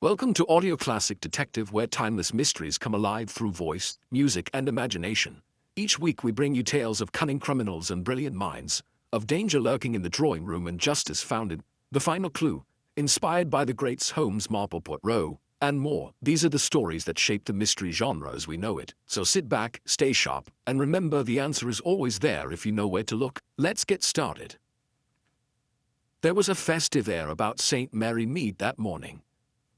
Welcome to Audio Classic Detective, where timeless mysteries come alive through voice, music, and imagination. Each week we bring you tales of cunning criminals and brilliant minds, of danger lurking in the drawing room and justice found in the final clue, inspired by the greats Holmes, Marple, Poirot, and more. These are the stories that shape the mystery genre as we know it. So sit back, stay sharp, and remember the answer is always there if you know where to look. Let's get started. There was a festive air about St. Mary Mead that morning.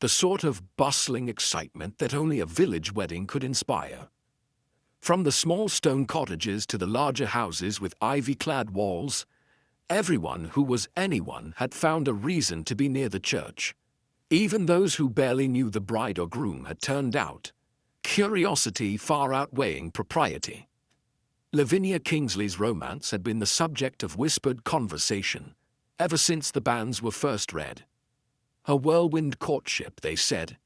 The sort of bustling excitement that only a village wedding could inspire. From the small stone cottages to the larger houses with ivy-clad walls, everyone who was anyone had found a reason to be near the church. Even those who barely knew the bride or groom had turned out, curiosity far outweighing propriety. Lavinia Kingsley's romance had been the subject of whispered conversation ever since the banns were first read. A whirlwind courtship, they said,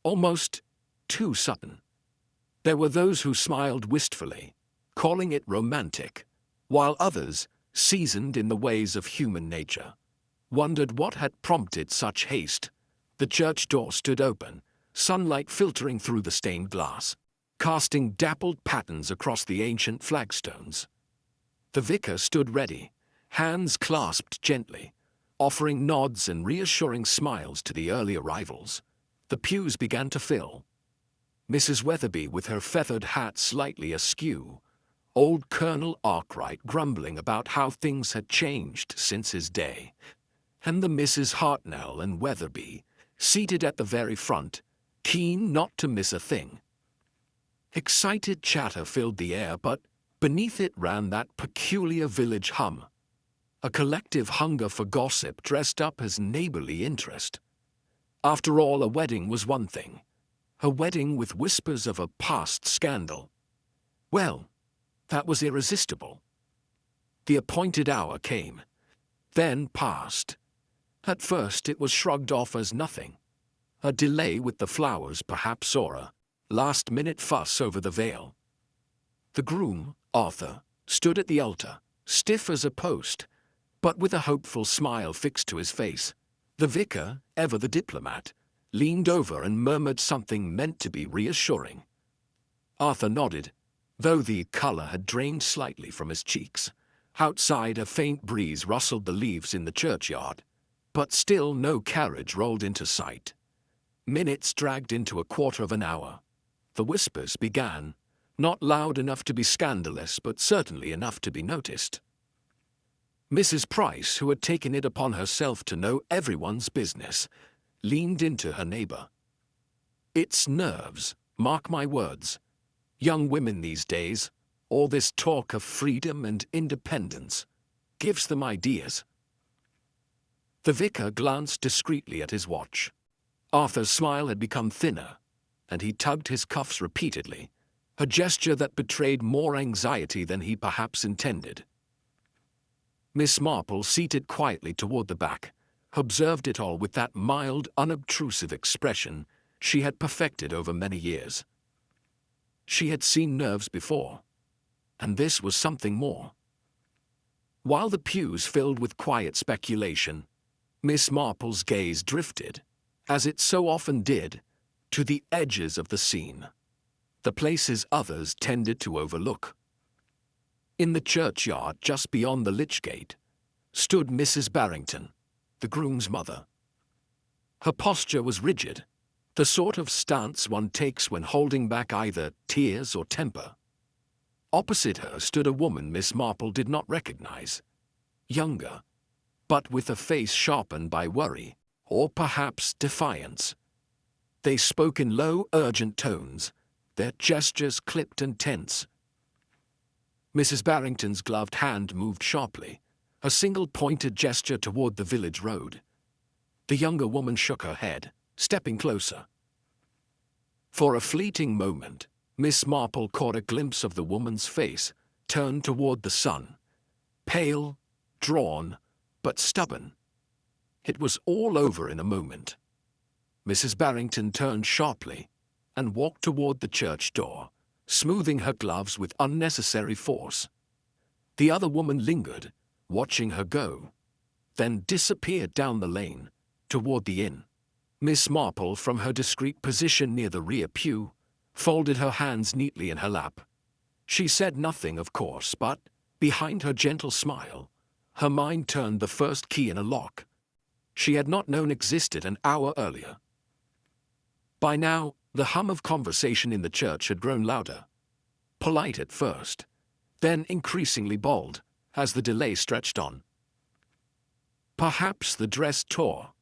almost too sudden. There were those who smiled wistfully, calling it romantic, while others, seasoned in the ways of human nature, wondered what had prompted such haste. The church door stood open, sunlight filtering through the stained glass, casting dappled patterns across the ancient flagstones. The vicar stood ready, hands clasped gently, offering nods and reassuring smiles to the early arrivals. The pews began to fill. Mrs. Weatherby with her feathered hat slightly askew, old Colonel Arkwright grumbling about how things had changed since his day, and the Mrs. Hartnell and Weatherby, seated at the very front, keen not to miss a thing. Excited chatter filled the air, but beneath it ran that peculiar village hum. A collective hunger for gossip dressed up as neighborly interest. After all, a wedding was one thing. A wedding with whispers of a past scandal. Well, that was irresistible. The appointed hour came, then passed. At first it was shrugged off as nothing. A delay with the flowers perhaps, or a last-minute fuss over the veil. The groom, Arthur, stood at the altar, stiff as a post, but with a hopeful smile fixed to his face. The vicar, ever the diplomat, leaned over and murmured something meant to be reassuring. Arthur nodded, though the color had drained slightly from his cheeks. Outside, a faint breeze rustled the leaves in the churchyard, but still no carriage rolled into sight. Minutes dragged into a quarter of an hour. The whispers began, not loud enough to be scandalous, but certainly enough to be noticed. Mrs. Price, who had taken it upon herself to know everyone's business, leaned into her neighbor. It's nerves, mark my words. Young women these days, all this talk of freedom and independence, gives them ideas. The vicar glanced discreetly at his watch. Arthur's smile had become thinner, and he tugged his cuffs repeatedly, a gesture that betrayed more anxiety than he perhaps intended. Miss Marple, seated quietly toward the back, observed it all with that mild, unobtrusive expression she had perfected over many years. She had seen nerves before, and this was something more. While the pews filled with quiet speculation, Miss Marple's gaze drifted, as it so often did, to the edges of the scene, the places others tended to overlook. In the churchyard just beyond the lich gate stood Mrs. Barrington, the groom's mother. Her posture was rigid, the sort of stance one takes when holding back either tears or temper. Opposite her stood a woman Miss Marple did not recognize, younger, but with a face sharpened by worry, or perhaps defiance. They spoke in low, urgent tones, their gestures clipped and tense. Mrs. Barrington's gloved hand moved sharply, a single pointed gesture toward the village road. The younger woman shook her head, stepping closer. For a fleeting moment, Miss Marple caught a glimpse of the woman's face, turned toward the sun. Pale, drawn, but stubborn. It was all over in a moment. Mrs. Barrington turned sharply and walked toward the church door, smoothing her gloves with unnecessary force. The other woman lingered, watching her go, then disappeared down the lane, toward the inn. Miss Marple, from her discreet position near the rear pew, folded her hands neatly in her lap. She said nothing, of course, but, behind her gentle smile, her mind turned the first key in a lock she had not known existed an hour earlier. By now, the hum of conversation in the church had grown louder. Polite at first, then increasingly bold, as the delay stretched on. Perhaps the dress tore,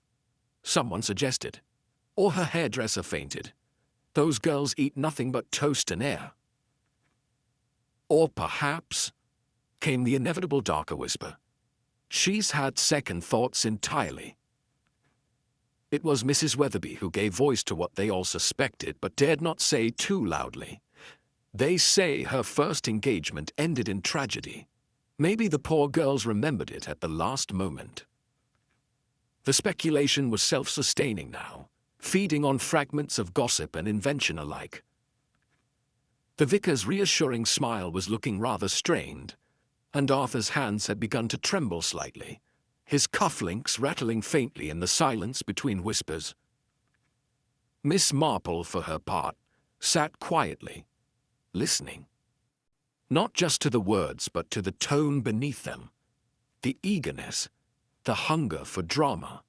someone suggested, or her hairdresser fainted. Those girls eat nothing but toast and air. Or perhaps, came the inevitable darker whisper, she's had second thoughts entirely. It was Mrs. Weatherby who gave voice to what they all suspected but dared not say too loudly. They say her first engagement ended in tragedy. Maybe the poor girls remembered it at the last moment. The speculation was self-sustaining now, feeding on fragments of gossip and invention alike. The vicar's reassuring smile was looking rather strained, and Arthur's hands had begun to tremble slightly, his cufflinks rattling faintly in the silence between whispers. Miss Marple, for her part, sat quietly, listening. Not just to the words, but to the tone beneath them, the eagerness, the hunger for drama,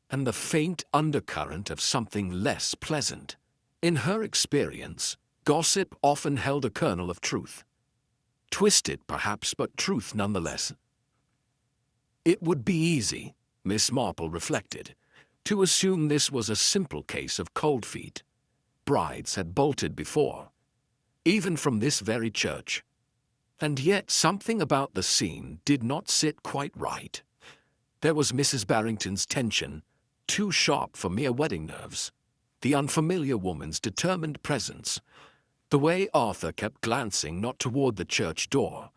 and the faint undercurrent of something less pleasant. In her experience, gossip often held a kernel of truth. Twisted, perhaps, but truth nonetheless. It would be easy, Miss Marple reflected, to assume this was a simple case of cold feet. Brides had bolted before, even from this very church. And yet something about the scene did not sit quite right. There was Mrs. Barrington's tension, too sharp for mere wedding nerves, the unfamiliar woman's determined presence, the way Arthur kept glancing not toward the church door,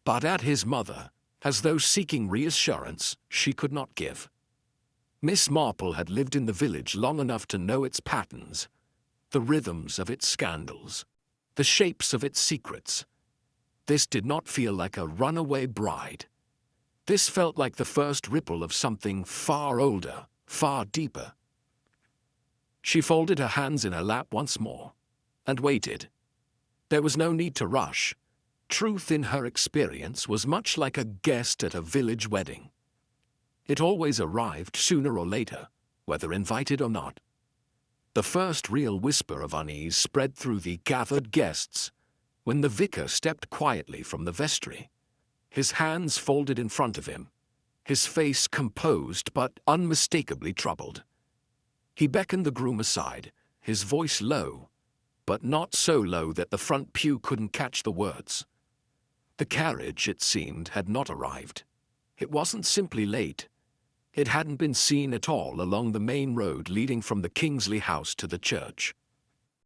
but at his mother, as though seeking reassurance she could not give. Miss Marple had lived in the village long enough to know its patterns, the rhythms of its scandals, the shapes of its secrets. This did not feel like a runaway bride. This felt like the first ripple of something far older, far deeper. She folded her hands in her lap once more, and waited. There was no need to rush. Truth in her experience was much like a guest at a village wedding. It always arrived sooner or later, whether invited or not. The first real whisper of unease spread through the gathered guests when the vicar stepped quietly from the vestry, his hands folded in front of him, his face composed but unmistakably troubled. He beckoned the groom aside, his voice low, but not so low that the front pew couldn't catch the words. The carriage, it seemed, had not arrived. It wasn't simply late. It hadn't been seen at all along the main road leading from the Kingsley house to the church.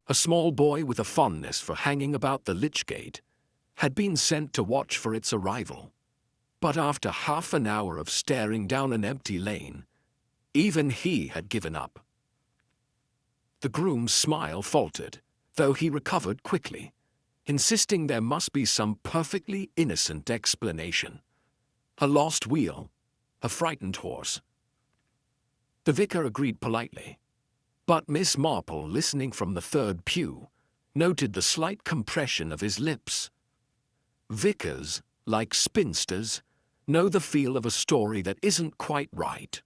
A small boy with a fondness for hanging about the lich gate had been sent to watch for its arrival. But after half an hour of staring down an empty lane, even he had given up. The groom's smile faltered, though he recovered quickly, insisting there must be some perfectly innocent explanation. A lost wheel, a frightened horse. The vicar agreed politely, but Miss Marple, listening from the third pew, noted the slight compression of his lips. Vicars, like spinsters, know the feel of a story that isn't quite right.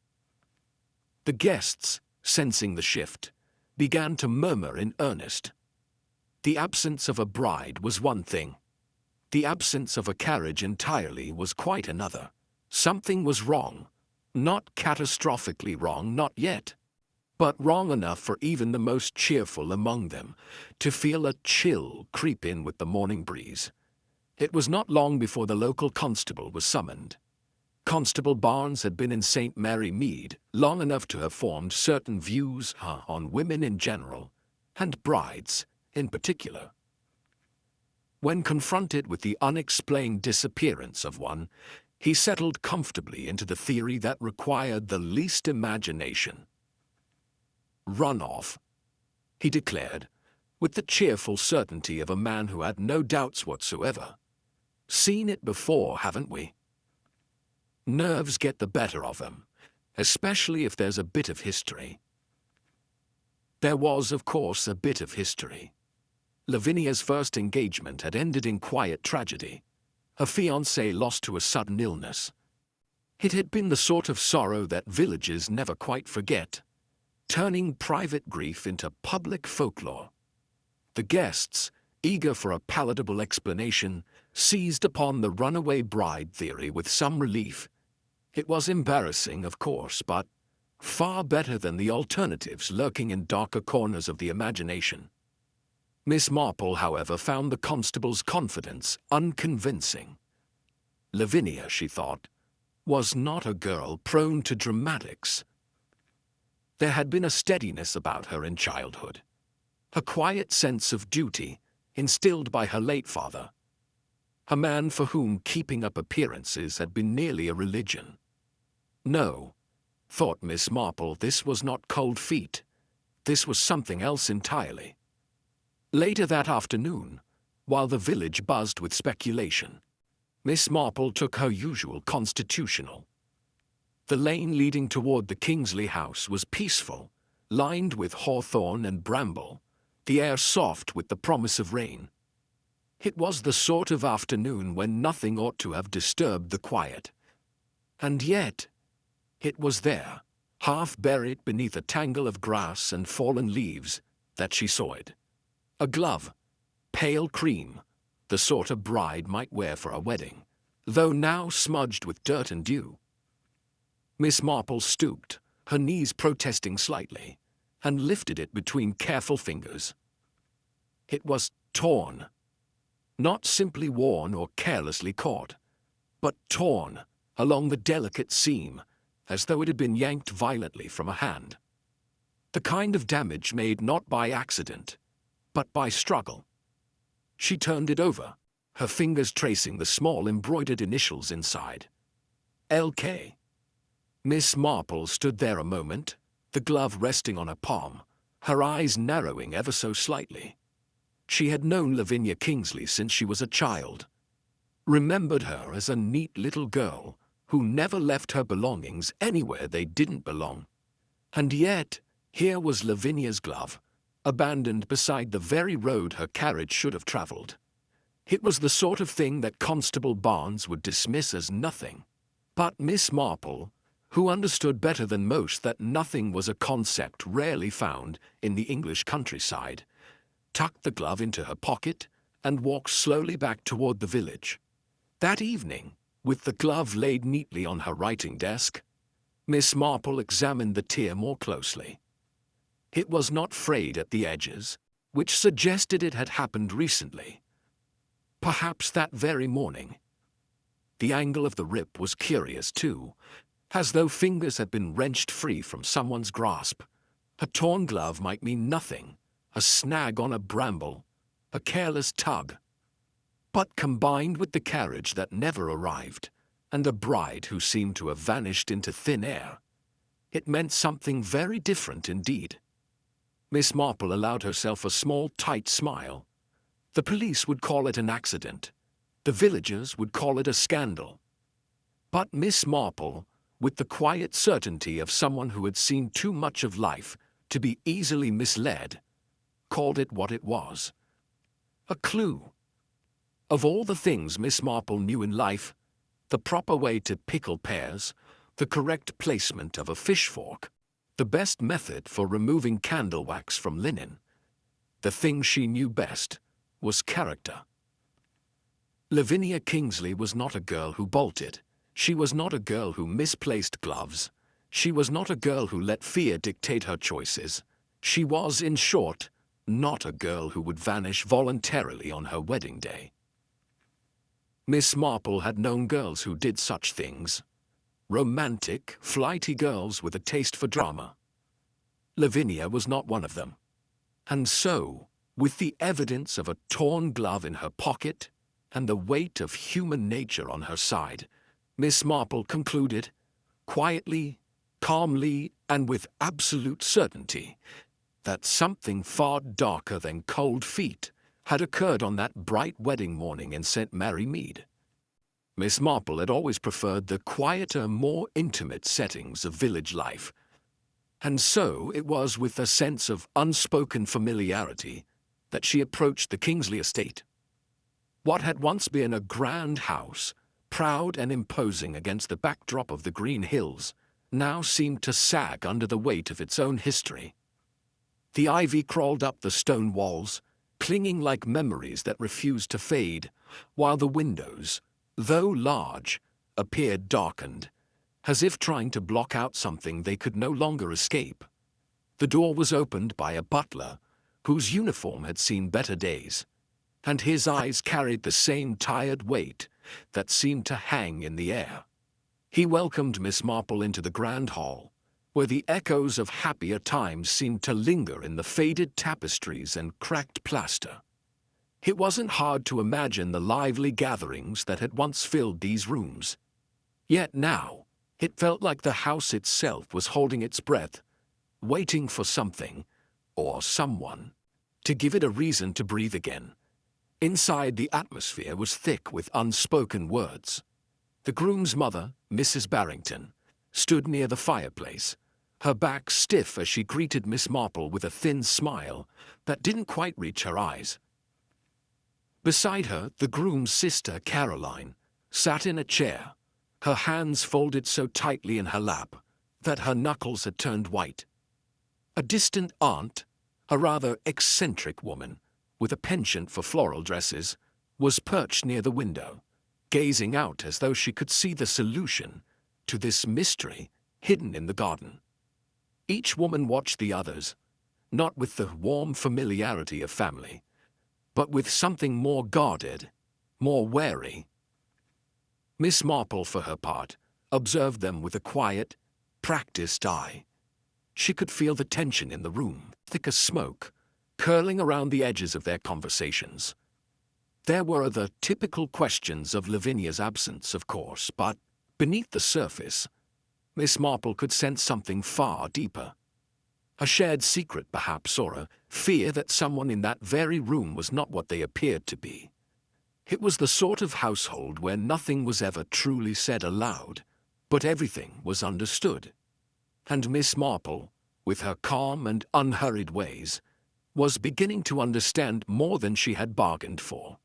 The guests, sensing the shift, began to murmur in earnest. The absence of a bride was one thing. The absence of a carriage entirely was quite another. Something was wrong. Not catastrophically wrong, not yet, but wrong enough for even the most cheerful among them to feel a chill creep in with the morning breeze. It was not long before the local constable was summoned. Constable Barnes had been in St. Mary Mead long enough to have formed certain views on women in general, and brides in particular. When confronted with the unexplained disappearance of one, he settled comfortably into the theory that required the least imagination. Run off, he declared, with the cheerful certainty of a man who had no doubts whatsoever. Seen it before, haven't we? Nerves get the better of them, especially if there's a bit of history. There was, of course, a bit of history. Lavinia's first engagement had ended in quiet tragedy. Her fiancé lost to a sudden illness. It had been the sort of sorrow that villagers never quite forget, turning private grief into public folklore. The guests, eager for a palatable explanation, seized upon the runaway bride theory with some relief. It was embarrassing, of course, but far better than the alternatives lurking in darker corners of the imagination. Miss Marple, however, found the constable's confidence unconvincing. Lavinia, she thought, was not a girl prone to dramatics. There had been a steadiness about her in childhood, a quiet sense of duty instilled by her late father, a man for whom keeping up appearances had been nearly a religion. No, thought Miss Marple, this was not cold feet. This was something else entirely. Later that afternoon, while the village buzzed with speculation, Miss Marple took her usual constitutional. The lane leading toward the Kingsley house was peaceful, lined with hawthorn and bramble, the air soft with the promise of rain. It was the sort of afternoon when nothing ought to have disturbed the quiet. And yet, it was there, half buried beneath a tangle of grass and fallen leaves, that she saw it. A glove, pale cream, the sort a bride might wear for a wedding, though now smudged with dirt and dew. Miss Marple stooped, her knees protesting slightly, and lifted it between careful fingers. It was torn. Not simply worn or carelessly caught, but torn along the delicate seam, as though it had been yanked violently from a hand. The kind of damage made not by accident, but by struggle. She turned it over, her fingers tracing the small embroidered initials inside. L.K. Miss Marple stood there a moment, the glove resting on her palm, her eyes narrowing ever so slightly. She had known Lavinia Kingsley since she was a child, remembered her as a neat little girl who never left her belongings anywhere they didn't belong. And yet, here was Lavinia's glove, abandoned beside the very road her carriage should have traveled. It was the sort of thing that Constable Barnes would dismiss as nothing. But Miss Marple, who understood better than most that nothing was a concept rarely found in the English countryside, tucked the glove into her pocket and walked slowly back toward the village. That evening, with the glove laid neatly on her writing desk, Miss Marple examined the tear more closely. It was not frayed at the edges, which suggested it had happened recently. Perhaps that very morning. The angle of the rip was curious too, as though fingers had been wrenched free from someone's grasp. A torn glove might mean nothing, a snag on a bramble, a careless tug. But combined with the carriage that never arrived, and a bride who seemed to have vanished into thin air, it meant something very different indeed. Miss Marple allowed herself a small, tight smile. The police would call it an accident. The villagers would call it a scandal. But Miss Marple, with the quiet certainty of someone who had seen too much of life to be easily misled, called it what it was. A clue. Of all the things Miss Marple knew in life, the proper way to pickle pears, the correct placement of a fish fork, the best method for removing candle wax from linen, the thing she knew best was character. Lavinia Kingsley was not a girl who bolted. She was not a girl who misplaced gloves. She was not a girl who let fear dictate her choices. She was, in short, not a girl who would vanish voluntarily on her wedding day. Miss Marple had known girls who did such things. Romantic, flighty girls with a taste for drama. Lavinia was not one of them. And so, with the evidence of a torn glove in her pocket and the weight of human nature on her side, Miss Marple concluded, quietly, calmly, and with absolute certainty, that something far darker than cold feet had occurred on that bright wedding morning in St. Mary Mead. Miss Marple had always preferred the quieter, more intimate settings of village life. And so it was with a sense of unspoken familiarity that she approached the Kingsley estate. What had once been a grand house, proud and imposing against the backdrop of the green hills, now seemed to sag under the weight of its own history. The ivy crawled up the stone walls, clinging like memories that refused to fade, while the windows, though large, appeared darkened, as if trying to block out something they could no longer escape. The door was opened by a butler, whose uniform had seen better days, and his eyes carried the same tired weight that seemed to hang in the air. He welcomed Miss Marple into the grand hall, where the echoes of happier times seemed to linger in the faded tapestries and cracked plaster. It wasn't hard to imagine the lively gatherings that had once filled these rooms. Yet now, it felt like the house itself was holding its breath, waiting for something, or someone, to give it a reason to breathe again. Inside, the atmosphere was thick with unspoken words. The groom's mother, Mrs. Barrington, stood near the fireplace, her back stiff as she greeted Miss Marple with a thin smile that didn't quite reach her eyes. Beside her, the groom's sister, Caroline, sat in a chair, her hands folded so tightly in her lap that her knuckles had turned white. A distant aunt, a rather eccentric woman, with a penchant for floral dresses, was perched near the window, gazing out as though she could see the solution to this mystery hidden in the garden. Each woman watched the others, not with the warm familiarity of family, but with something more guarded, more wary. Miss Marple, for her part, observed them with a quiet, practiced eye. She could feel the tension in the room, thick as smoke, curling around the edges of their conversations. There were the typical questions of Lavinia's absence, of course, but beneath the surface, Miss Marple could sense something far deeper. A shared secret, perhaps, or a fear that someone in that very room was not what they appeared to be. It was the sort of household where nothing was ever truly said aloud, but everything was understood. And Miss Marple, with her calm and unhurried ways, was beginning to understand more than she had bargained for.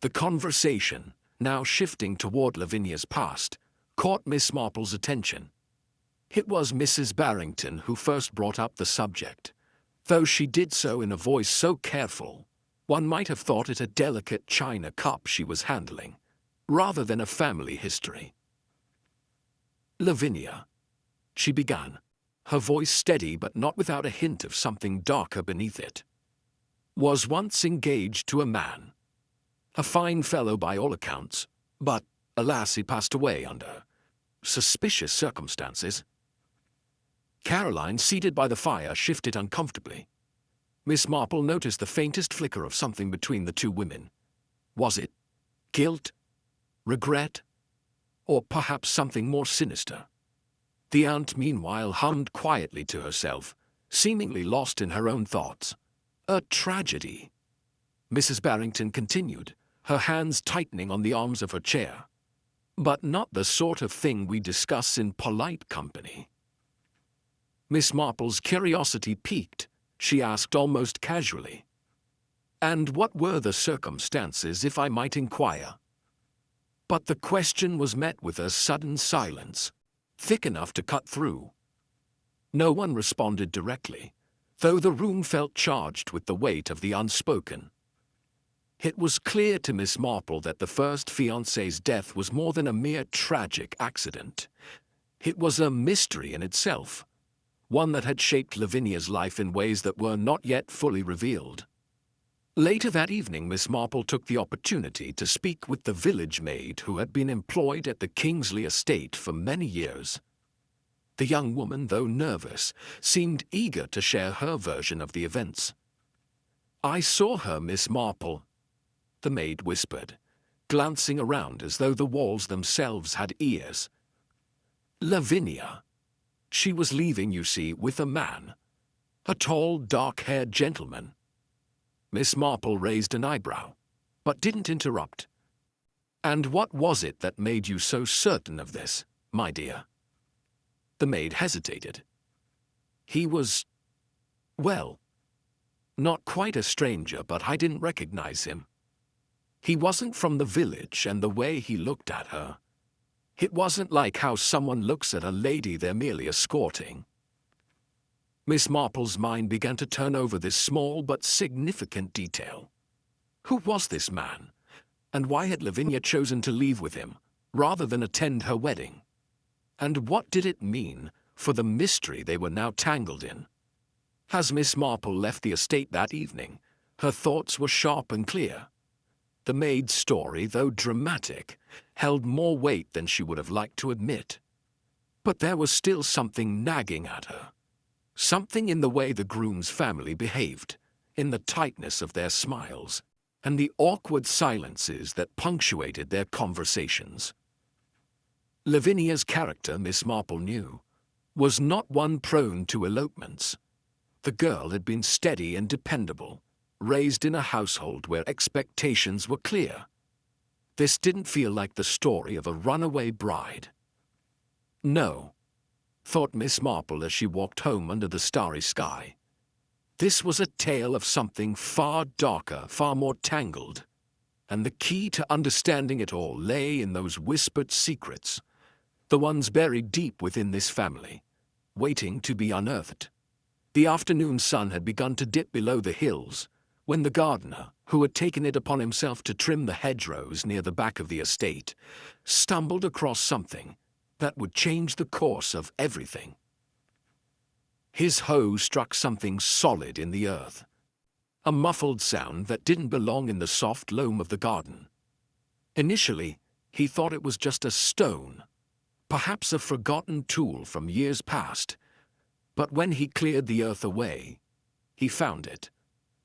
The conversation, now shifting toward Lavinia's past, caught Miss Marple's attention. It was Mrs. Barrington who first brought up the subject, though she did so in a voice so careful, one might have thought it a delicate china cup she was handling, rather than a family history. "Lavinia," she began, her voice steady but not without a hint of something darker beneath it, "was once engaged to a man. A fine fellow by all accounts, but, alas, he passed away under suspicious circumstances." Caroline, seated by the fire, shifted uncomfortably. Miss Marple noticed the faintest flicker of something between the two women. Was it guilt, regret, or perhaps something more sinister? The aunt, meanwhile, hummed quietly to herself, seemingly lost in her own thoughts. "A tragedy," Mrs. Barrington continued, her hands tightening on the arms of her chair. "But not the sort of thing we discuss in polite company." Miss Marple's curiosity piqued. She asked almost casually, "And what were the circumstances, if I might inquire?" But the question was met with a sudden silence, thick enough to cut through. No one responded directly, though the room felt charged with the weight of the unspoken. It was clear to Miss Marple that the first fiancé's death was more than a mere tragic accident. It was a mystery in itself, one that had shaped Lavinia's life in ways that were not yet fully revealed. Later that evening, Miss Marple took the opportunity to speak with the village maid who had been employed at the Kingsley estate for many years. The young woman, though nervous, seemed eager to share her version of the events. "I saw her, Miss Marple," the maid whispered, glancing around as though the walls themselves had ears. "Lavinia. She was leaving, you see, with a man. A tall, dark-haired gentleman." Miss Marple raised an eyebrow, but didn't interrupt. "And what was it that made you so certain of this, my dear?" The maid hesitated. He was, well, not quite a stranger, but I didn't recognize him. He wasn't from the village, and the way he looked at her, it wasn't like how someone looks at a lady they're merely escorting. Miss Marple's mind began to turn over this small but significant detail. Who was this man? And why had Lavinia chosen to leave with him, rather than attend her wedding? And what did it mean for the mystery they were now tangled in? As Miss Marple left the estate that evening, her thoughts were sharp and clear. The maid's story, though dramatic, held more weight than she would have liked to admit. But there was still something nagging at her. Something in the way the groom's family behaved, in the tightness of their smiles, and the awkward silences that punctuated their conversations. Lavinia's character, Miss Marple knew, was not one prone to elopements. The girl had been steady and dependable, raised in a household where expectations were clear. This didn't feel like the story of a runaway bride. No, thought Miss Marple as she walked home under the starry sky. This was a tale of something far darker, far more tangled, and the key to understanding it all lay in those whispered secrets, the ones buried deep within this family, waiting to be unearthed. The afternoon sun had begun to dip below the hills, when the gardener, who had taken it upon himself to trim the hedgerows near the back of the estate, stumbled across something that would change the course of everything. His hoe struck something solid in the earth, a muffled sound that didn't belong in the soft loam of the garden. Initially, he thought it was just a stone, perhaps a forgotten tool from years past, but when he cleared the earth away, he found it.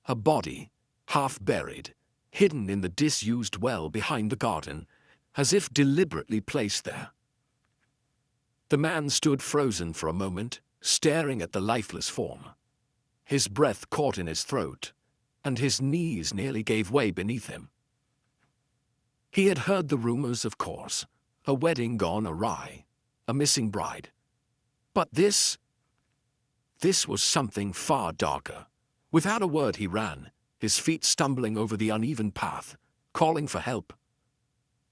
A body, half buried, hidden in the disused well behind the garden, as if deliberately placed there. The man stood frozen for a moment, staring at the lifeless form. His breath caught in his throat, and his knees nearly gave way beneath him. He had heard the rumors, of course, a wedding gone awry, a missing bride. But this was something far darker. Without a word he ran, his feet stumbling over the uneven path, calling for help.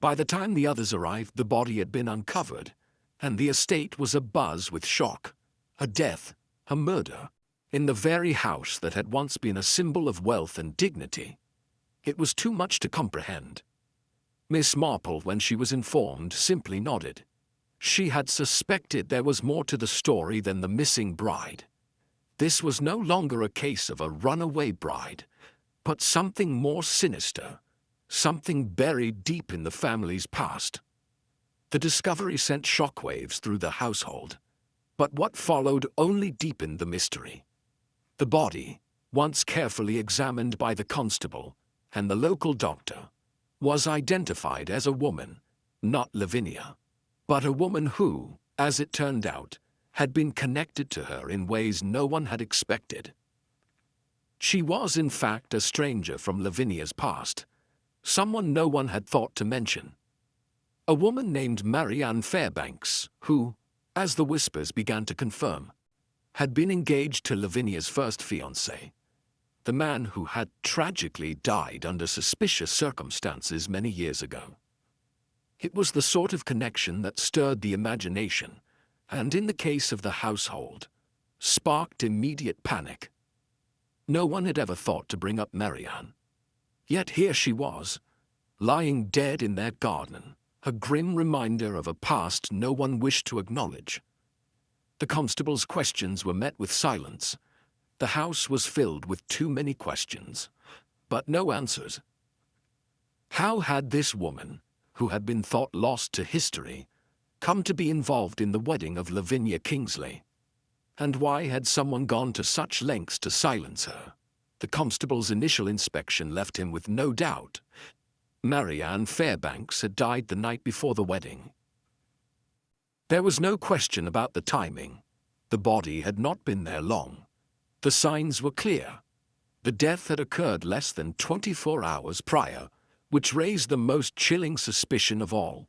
By the time the others arrived, the body had been uncovered, and the estate was abuzz with shock. A death, a murder, in the very house that had once been a symbol of wealth and dignity. It was too much to comprehend. Miss Marple, when she was informed, simply nodded. She had suspected there was more to the story than the missing bride. This was no longer a case of a runaway bride, but something more sinister, something buried deep in the family's past. The discovery sent shockwaves through the household, but what followed only deepened the mystery. The body, once carefully examined by the constable and the local doctor, was identified as a woman, not Lavinia, but a woman who, as it turned out, had been connected to her in ways no one had expected. She was, in fact, a stranger from Lavinia's past, someone no one had thought to mention. A woman named Marianne Fairbanks, who, as the whispers began to confirm, had been engaged to Lavinia's first fiancé, the man who had tragically died under suspicious circumstances many years ago. It was the sort of connection that stirred the imagination, and in the case of the household, sparked immediate panic. No one had ever thought to bring up Marianne. Yet here she was, lying dead in their garden, a grim reminder of a past no one wished to acknowledge. The constable's questions were met with silence. The house was filled with too many questions, but no answers. How had this woman, who had been thought lost to history, come to be involved in the wedding of Lavinia Kingsley? And why had someone gone to such lengths to silence her? The constable's initial inspection left him with no doubt. Marianne Fairbanks had died the night before the wedding. There was no question about the timing. The body had not been there long. The signs were clear. The death had occurred less than 24 hours prior, which raised the most chilling suspicion of all.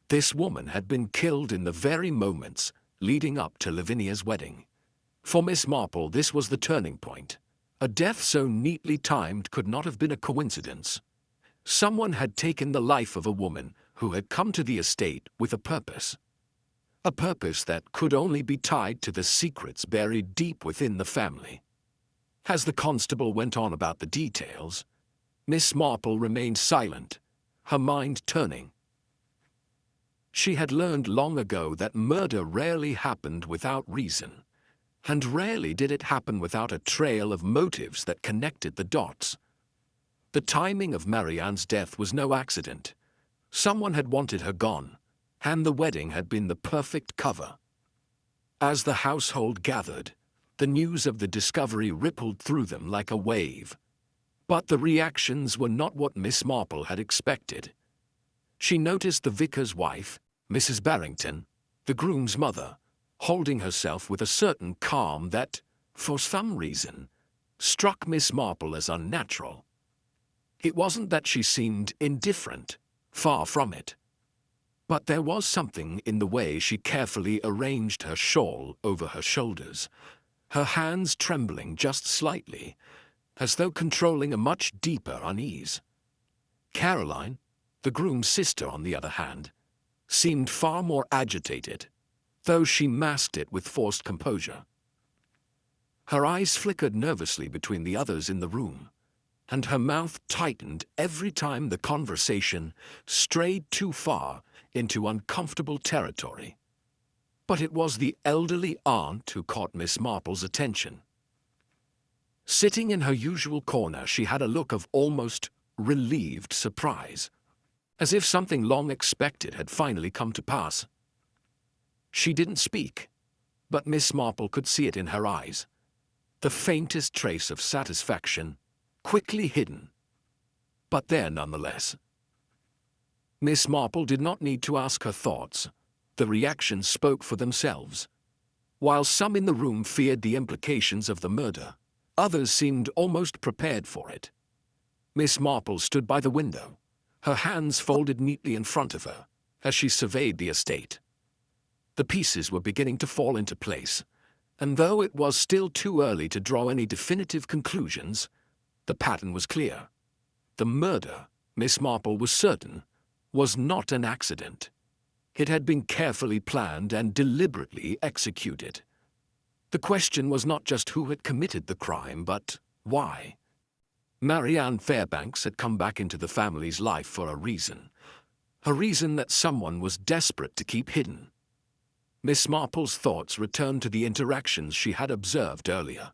This woman had been killed in the very moments leading up to Lavinia's wedding. For Miss Marple, this was the turning point. A death so neatly timed could not have been a coincidence. Someone had taken the life of a woman who had come to the estate with a purpose. A purpose that could only be tied to the secrets buried deep within the family. As the constable went on about the details, Miss Marple remained silent, her mind turning. She had learned long ago that murder rarely happened without reason, and rarely did it happen without a trail of motives that connected the dots. The timing of Marianne's death was no accident. Someone had wanted her gone, and the wedding had been the perfect cover. As the household gathered, the news of the discovery rippled through them like a wave. But the reactions were not what Miss Marple had expected. She noticed the vicar's wife, Mrs. Barrington, the groom's mother, holding herself with a certain calm that, for some reason, struck Miss Marple as unnatural. It wasn't that she seemed indifferent, far from it. But there was something in the way she carefully arranged her shawl over her shoulders, her hands trembling just slightly, as though controlling a much deeper unease. Caroline, the groom's sister, on the other hand, seemed far more agitated, though she masked it with forced composure. Her eyes flickered nervously between the others in the room, and her mouth tightened every time the conversation strayed too far into uncomfortable territory. But it was the elderly aunt who caught Miss Marple's attention. Sitting in her usual corner, she had a look of almost relieved surprise, as if something long expected had finally come to pass. She didn't speak, but Miss Marple could see it in her eyes. The faintest trace of satisfaction, quickly hidden, but there nonetheless. Miss Marple did not need to ask her thoughts. The reactions spoke for themselves. While some in the room feared the implications of the murder, others seemed almost prepared for it. Miss Marple stood by the window, her hands folded neatly in front of her, as she surveyed the estate. The pieces were beginning to fall into place, and though it was still too early to draw any definitive conclusions, the pattern was clear. The murder, Miss Marple was certain, was not an accident. It had been carefully planned and deliberately executed. The question was not just who had committed the crime, but why. Marianne Fairbanks had come back into the family's life for a reason that someone was desperate to keep hidden. Miss Marple's thoughts returned to the interactions she had observed earlier.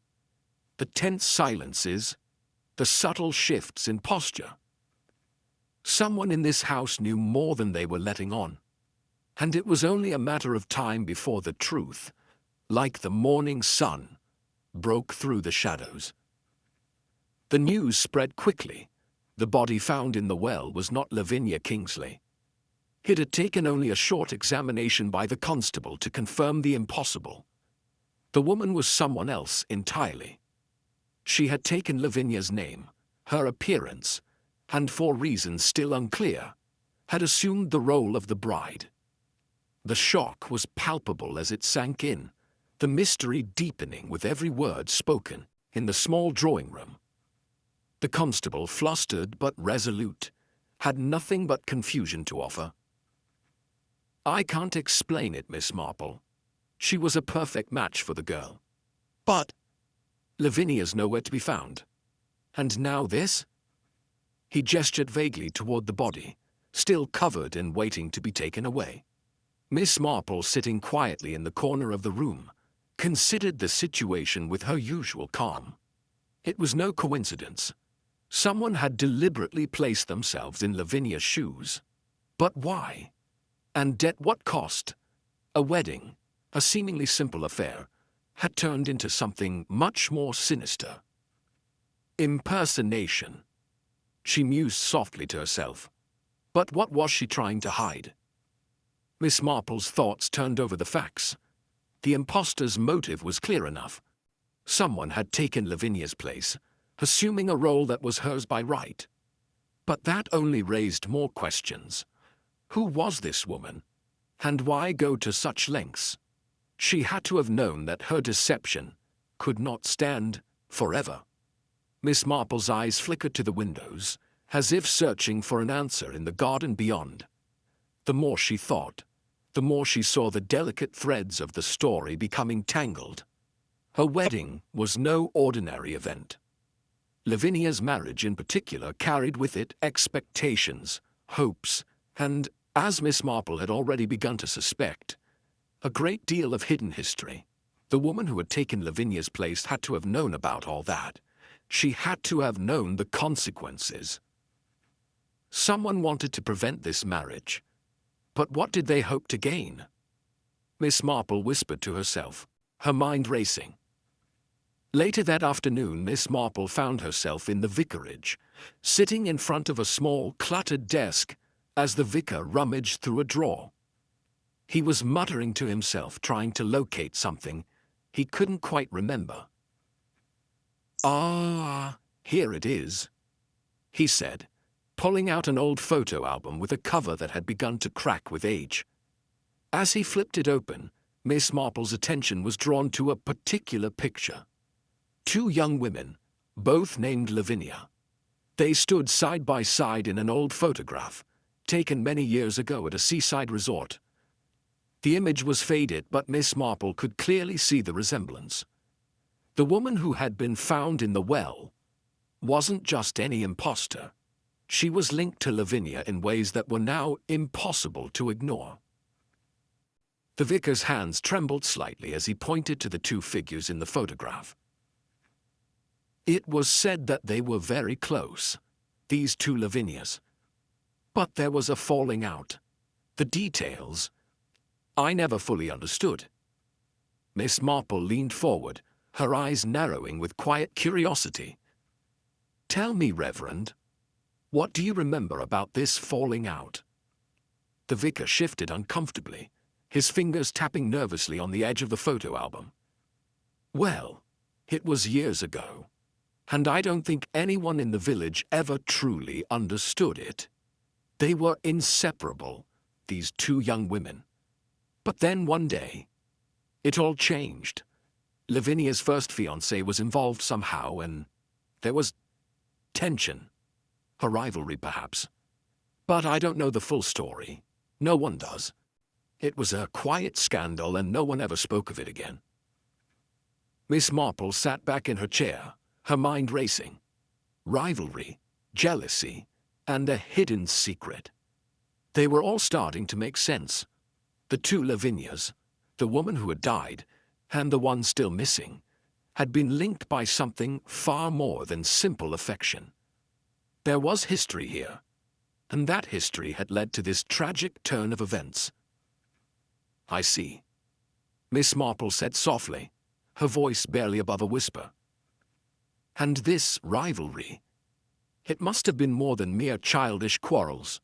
The tense silences, the subtle shifts in posture. Someone in this house knew more than they were letting on, and it was only a matter of time before the truth, like the morning sun, broke through the shadows. The news spread quickly. The body found in the well was not Lavinia Kingsley. It had taken only a short examination by the constable to confirm the impossible. The woman was someone else entirely. She had taken Lavinia's name, her appearance, and for reasons still unclear, had assumed the role of the bride. The shock was palpable as it sank in, the mystery deepening with every word spoken in the small drawing room. The constable, flustered but resolute, had nothing but confusion to offer. "I can't explain it, Miss Marple. She was a perfect match for the girl. But Lavinia's nowhere to be found. And now this?" He gestured vaguely toward the body, still covered and waiting to be taken away. Miss Marple, sitting quietly in the corner of the room, considered the situation with her usual calm. It was no coincidence. Someone had deliberately placed themselves in Lavinia's shoes. But why? And at what cost? A wedding, a seemingly simple affair, had turned into something much more sinister. Impersonation. She mused softly to herself. But what was she trying to hide? Miss Marple's thoughts turned over the facts. The impostor's motive was clear enough. Someone had taken Lavinia's place, assuming a role that was hers by right. But that only raised more questions. Who was this woman? And why go to such lengths? She had to have known that her deception, could not stand forever. Miss Marple's eyes flickered to the windows, as if searching for an answer in the garden beyond. The more she thought, the more she saw the delicate threads of the story becoming tangled. Her wedding was no ordinary event. Lavinia's marriage in particular carried with it expectations, hopes, and, as Miss Marple had already begun to suspect, a great deal of hidden history. The woman who had taken Lavinia's place had to have known about all that. She had to have known the consequences. Someone wanted to prevent this marriage. But what did they hope to gain? Miss Marple whispered to herself, her mind racing. Later that afternoon, Miss Marple found herself in the vicarage, sitting in front of a small, cluttered desk as the vicar rummaged through a drawer. He was muttering to himself, trying to locate something he couldn't quite remember. "Ah, here it is," he said, pulling out an old photo album with a cover that had begun to crack with age. As he flipped it open, Miss Marple's attention was drawn to a particular picture. Two young women, both named Lavinia. They stood side by side in an old photograph, taken many years ago at a seaside resort. The image was faded, but Miss Marple could clearly see the resemblance. The woman who had been found in the well wasn't just any imposter. She was linked to Lavinia in ways that were now impossible to ignore. The vicar's hands trembled slightly as he pointed to the two figures in the photograph. It was said that they were very close, these two Lavinias. But there was a falling out. The details I never fully understood. Miss Marple leaned forward, her eyes narrowing with quiet curiosity. "Tell me, Reverend, what do you remember about this falling out?" The vicar shifted uncomfortably, his fingers tapping nervously on the edge of the photo album. "Well, it was years ago, and I don't think anyone in the village ever truly understood it. They were inseparable, these two young women. But then one day, it all changed. Lavinia's first fiancé was involved somehow, and there was tension. A rivalry, perhaps. But I don't know the full story. No one does. It was a quiet scandal, and no one ever spoke of it again." Miss Marple sat back in her chair, her mind racing. Rivalry, jealousy, and a hidden secret. They were all starting to make sense. The two Lavinias, the woman who had died, and the one still missing, had been linked by something far more than simple affection. There was history here, and that history had led to this tragic turn of events. "I see," Miss Marple said softly, her voice barely above a whisper. "And this rivalry, it must have been more than mere childish quarrels."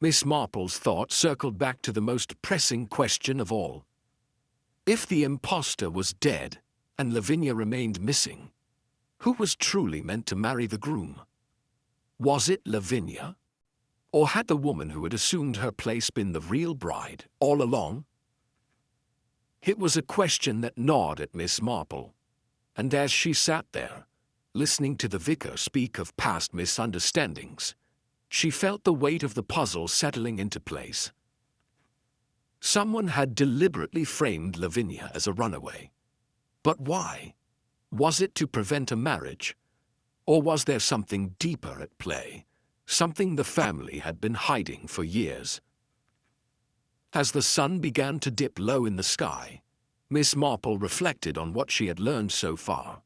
Miss Marple's thought circled back to the most pressing question of all. If the impostor was dead and Lavinia remained missing, who was truly meant to marry the groom? Was it Lavinia? Or had the woman who had assumed her place been the real bride all along? It was a question that gnawed at Miss Marple, and as she sat there, listening to the vicar speak of past misunderstandings, she felt the weight of the puzzle settling into place. Someone had deliberately framed Lavinia as a runaway. But why? Was it to prevent a marriage? Or was there something deeper at play, something the family had been hiding for years? As the sun began to dip low in the sky, Miss Marple reflected on what she had learned so far.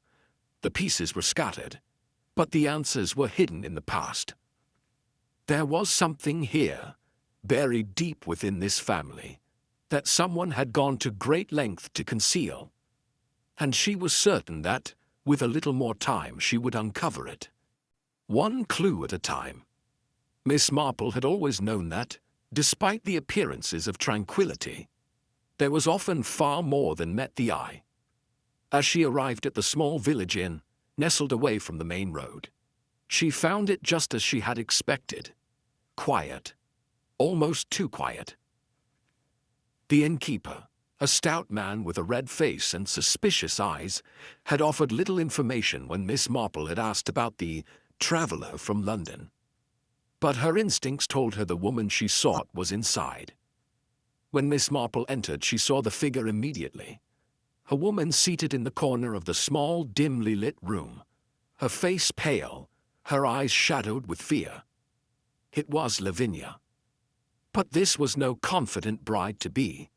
The pieces were scattered, but the answers were hidden in the past. There was something here, buried deep within this family, that someone had gone to great length to conceal. And she was certain that, with a little more time, she would uncover it. One clue at a time. Miss Marple had always known that, despite the appearances of tranquility, there was often far more than met the eye. As she arrived at the small village inn, nestled away from the main road, she found it just as she had expected. Quiet. Almost too quiet. The innkeeper, a stout man with a red face and suspicious eyes, had offered little information when Miss Marple had asked about the traveller from London. But her instincts told her the woman she sought was inside. When Miss Marple entered, she saw the figure immediately. A woman seated in the corner of the small, dimly lit room, her face pale, her eyes shadowed with fear. It was Lavinia. But this was no confident bride-to-be.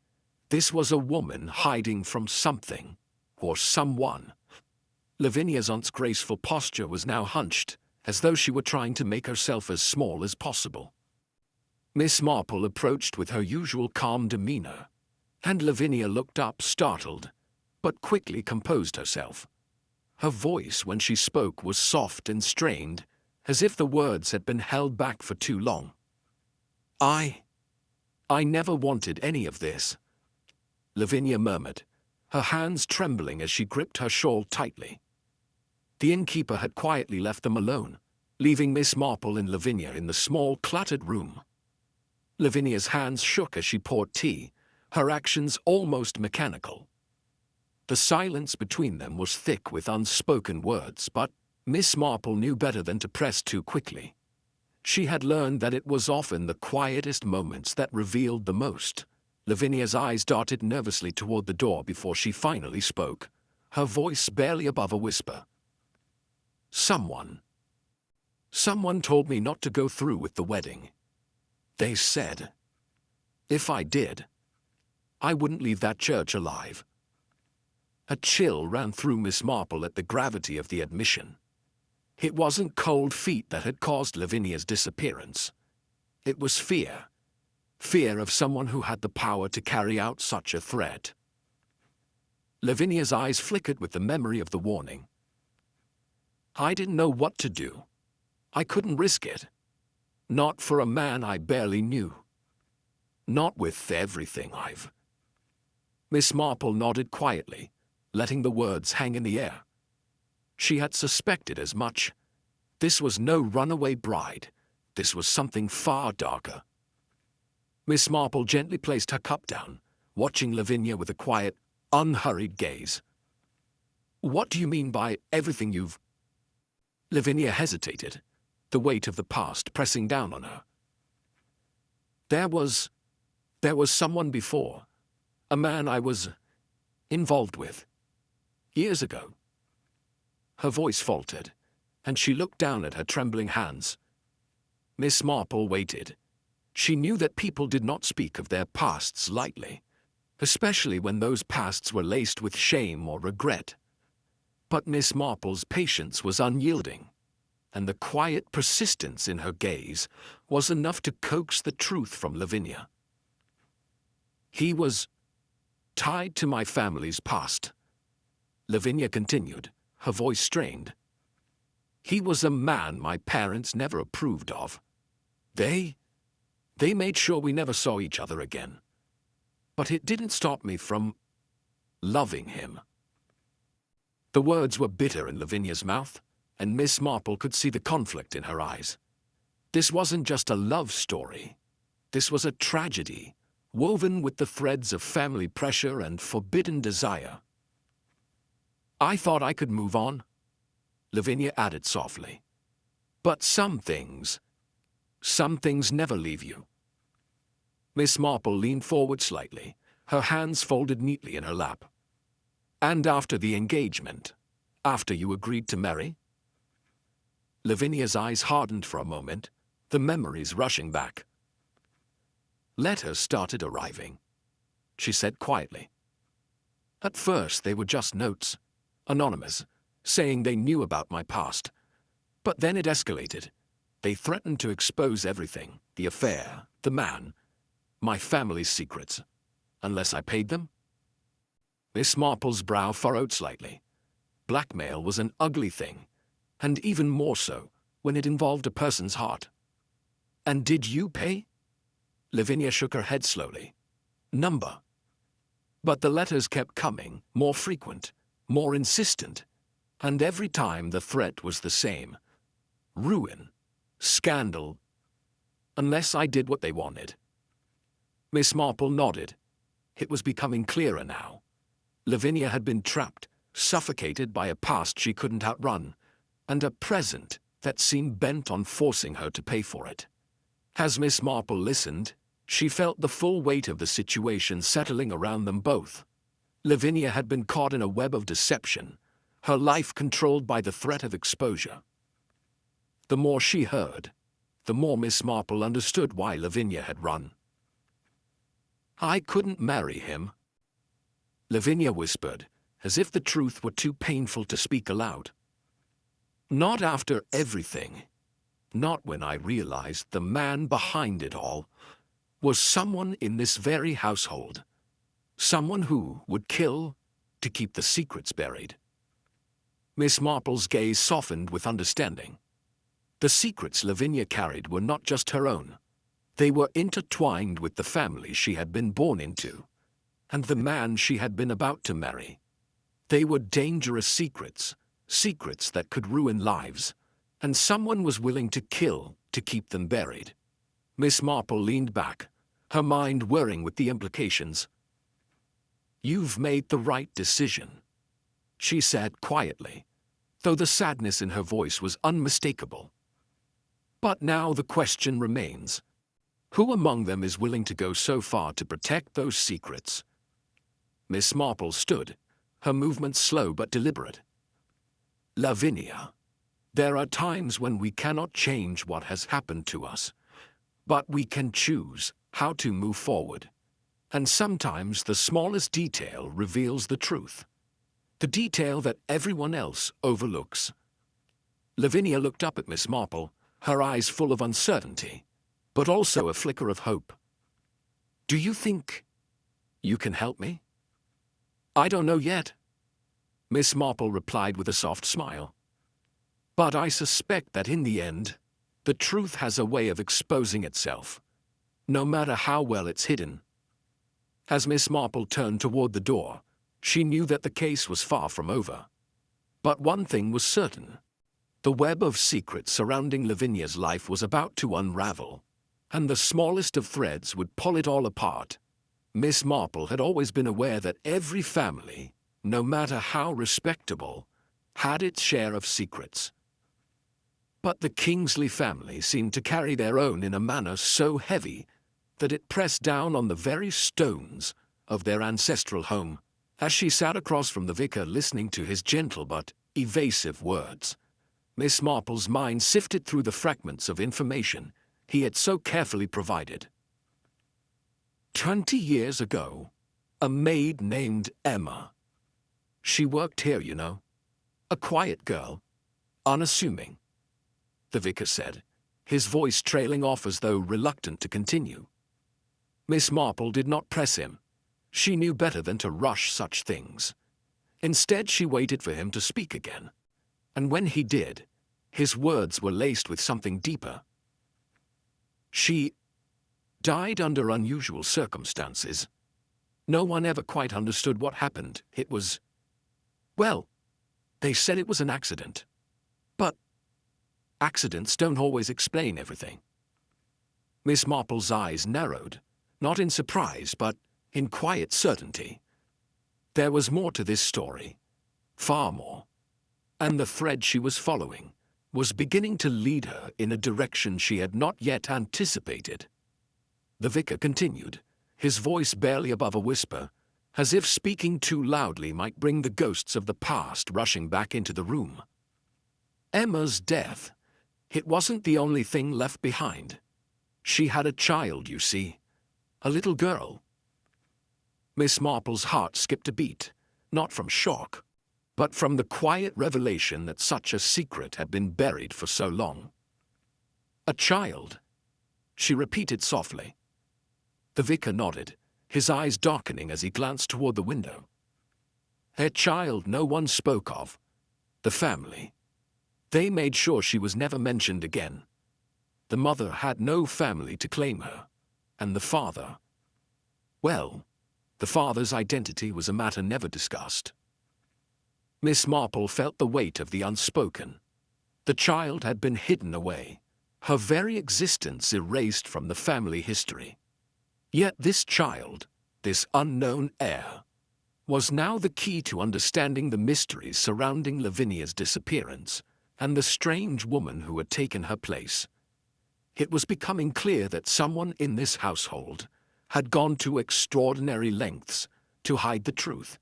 This was a woman hiding from something, or someone. Lavinia's aunt's graceful posture was now hunched, as though she were trying to make herself as small as possible. Miss Marple approached with her usual calm demeanor, and Lavinia looked up, startled, but quickly composed herself. Her voice, when she spoke, was soft and strained, as if the words had been held back for too long. I never wanted any of this," Lavinia murmured, her hands trembling as she gripped her shawl tightly. The innkeeper had quietly left them alone, leaving Miss Marple and Lavinia in the small, cluttered room. Lavinia's hands shook as she poured tea, her actions almost mechanical. The silence between them was thick with unspoken words, but Miss Marple knew better than to press too quickly. She had learned that it was often the quietest moments that revealed the most. Lavinia's eyes darted nervously toward the door before she finally spoke, her voice barely above a whisper. Someone told me not to go through with the wedding. They said, if I did, I wouldn't leave that church alive. A chill ran through Miss Marple at the gravity of the admission. It wasn't cold feet that had caused Lavinia's disappearance. It was fear. Fear of someone who had the power to carry out such a threat. Lavinia's eyes flickered with the memory of the warning. I didn't know what to do. I couldn't risk it. Not for a man I barely knew. Not with everything I've... Miss Marple nodded quietly, letting the words hang in the air. She had suspected as much. This was no runaway bride. This was something far darker. Miss Marple gently placed her cup down, watching Lavinia with a quiet, unhurried gaze. What do you mean by everything you've... Lavinia hesitated, the weight of the past pressing down on her. There was someone before, a man I was involved with, years ago. Her voice faltered, and she looked down at her trembling hands. Miss Marple waited. She knew that people did not speak of their pasts lightly, especially when those pasts were laced with shame or regret. But Miss Marple's patience was unyielding, and the quiet persistence in her gaze was enough to coax the truth from Lavinia. He was tied to my family's past, Lavinia continued, her voice strained. He was a man my parents never approved of. They made sure we never saw each other again. But it didn't stop me from loving him. The words were bitter in Lavinia's mouth, and Miss Marple could see the conflict in her eyes. This wasn't just a love story. This was a tragedy, woven with the threads of family pressure and forbidden desire. I thought I could move on, Lavinia added softly. But some things never leave you. Miss Marple leaned forward slightly, her hands folded neatly in her lap. And after the engagement, after you agreed to marry? Lavinia's eyes hardened for a moment, the memories rushing back. Letters started arriving, she said quietly. At first they were just notes, anonymous, saying they knew about my past. But then it escalated. They threatened to expose everything, the affair, the man, my family's secrets, unless I paid them. Miss Marple's brow furrowed slightly. Blackmail was an ugly thing, and even more so when it involved a person's heart. And did you pay? Lavinia shook her head slowly. Number. But the letters kept coming, more frequent, more insistent, and every time the threat was the same. Ruin. Scandal. Unless I did what they wanted. Miss Marple nodded. It was becoming clearer now. Lavinia had been trapped, suffocated by a past she couldn't outrun, and a present that seemed bent on forcing her to pay for it. As Miss Marple listened, she felt the full weight of the situation settling around them both. Lavinia had been caught in a web of deception, her life controlled by the threat of exposure. The more she heard, the more Miss Marple understood why Lavinia had run. "I couldn't marry him," Lavinia whispered, as if the truth were too painful to speak aloud. "Not after everything. Not when I realized the man behind it all was someone in this very household. Someone who would kill to keep the secrets buried." Miss Marple's gaze softened with understanding. The secrets Lavinia carried were not just her own. They were intertwined with the family she had been born into, and the man she had been about to marry. They were dangerous secrets, secrets that could ruin lives, and someone was willing to kill to keep them buried. Miss Marple leaned back, her mind whirring with the implications. "You've made the right decision," she said quietly, though the sadness in her voice was unmistakable. "But now the question remains. Who among them is willing to go so far to protect those secrets?" Miss Marple stood, her movements slow but deliberate. "Lavinia, there are times when we cannot change what has happened to us, but we can choose how to move forward. And sometimes the smallest detail reveals the truth, the detail that everyone else overlooks." Lavinia looked up at Miss Marple, her eyes full of uncertainty, but also a flicker of hope. "Do you think you can help me?" "I don't know yet," Miss Marple replied with a soft smile. "But I suspect that in the end, the truth has a way of exposing itself, no matter how well it's hidden." As Miss Marple turned toward the door, she knew that the case was far from over. But one thing was certain. The web of secrets surrounding Lavinia's life was about to unravel, and the smallest of threads would pull it all apart. Miss Marple had always been aware that every family, no matter how respectable, had its share of secrets. But the Kingsley family seemed to carry their own in a manner so heavy that it pressed down on the very stones of their ancestral home. As she sat across from the vicar listening to his gentle but evasive words, Miss Marple's mind sifted through the fragments of information he had so carefully provided. 20 years ago, a maid named Emma. She worked here, you know. A quiet girl, unassuming, the vicar said, his voice trailing off as though reluctant to continue. Miss Marple did not press him. She knew better than to rush such things. Instead, she waited for him to speak again. And when he did, his words were laced with something deeper. "She died under unusual circumstances. No one ever quite understood what happened. It was, well, they said it was an accident. But accidents don't always explain everything." Miss Marple's eyes narrowed, not in surprise, but in quiet certainty. There was more to this story, far more, and the thread she was following was beginning to lead her in a direction she had not yet anticipated. The vicar continued, his voice barely above a whisper, as if speaking too loudly might bring the ghosts of the past rushing back into the room. "Emma's death, it wasn't the only thing left behind. She had a child, you see, a little girl." Miss Marple's heart skipped a beat, not from shock, but from the quiet revelation that such a secret had been buried for so long. "A child," she repeated softly. The vicar nodded, his eyes darkening as he glanced toward the window. "A child no one spoke of. The family. They made sure she was never mentioned again. The mother had no family to claim her, and the father, well, the father's identity was a matter never discussed." Miss Marple felt the weight of the unspoken. The child had been hidden away, her very existence erased from the family history. Yet this child, this unknown heir, was now the key to understanding the mysteries surrounding Lavinia's disappearance and the strange woman who had taken her place. It was becoming clear that someone in this household had gone to extraordinary lengths to hide the truth.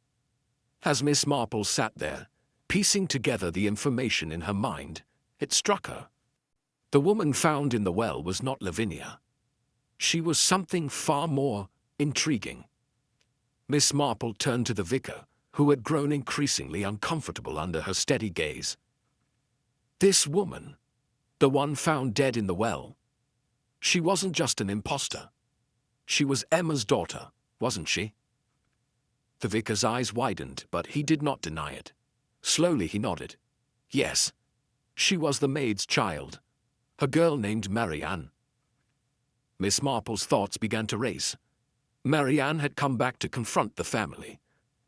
As Miss Marple sat there, piecing together the information in her mind, it struck her. The woman found in the well was not Lavinia. She was something far more intriguing. Miss Marple turned to the vicar, who had grown increasingly uncomfortable under her steady gaze. This woman, the one found dead in the well, she wasn't just an imposter. She was Emma's daughter, wasn't she? The vicar's eyes widened, but he did not deny it. Slowly he nodded. Yes, she was the maid's child, a girl named Marianne. Miss Marple's thoughts began to race. Marianne had come back to confront the family,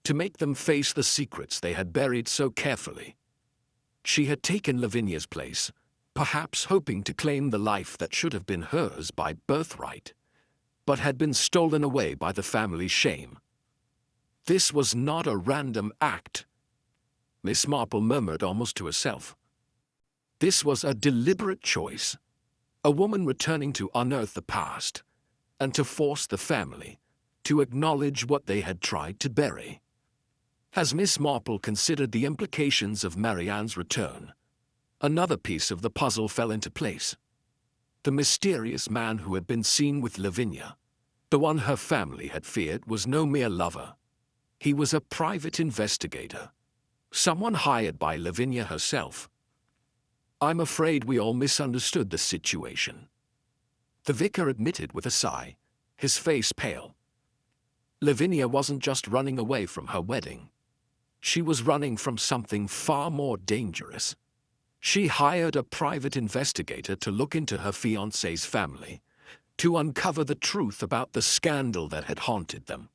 to make them face the secrets they had buried so carefully. She had taken Lavinia's place, perhaps hoping to claim the life that should have been hers by birthright, but had been stolen away by the family's shame. This was not a random act, Miss Marple murmured almost to herself. This was a deliberate choice, a woman returning to unearth the past, and to force the family to acknowledge what they had tried to bury. As Miss Marple considered the implications of Marianne's return, another piece of the puzzle fell into place. The mysterious man who had been seen with Lavinia, the one her family had feared, was no mere lover. He was a private investigator, someone hired by Lavinia herself. I'm afraid we all misunderstood the situation, the vicar admitted with a sigh, his face pale. Lavinia wasn't just running away from her wedding. She was running from something far more dangerous. She hired a private investigator to look into her fiancé's family, to uncover the truth about the scandal that had haunted them.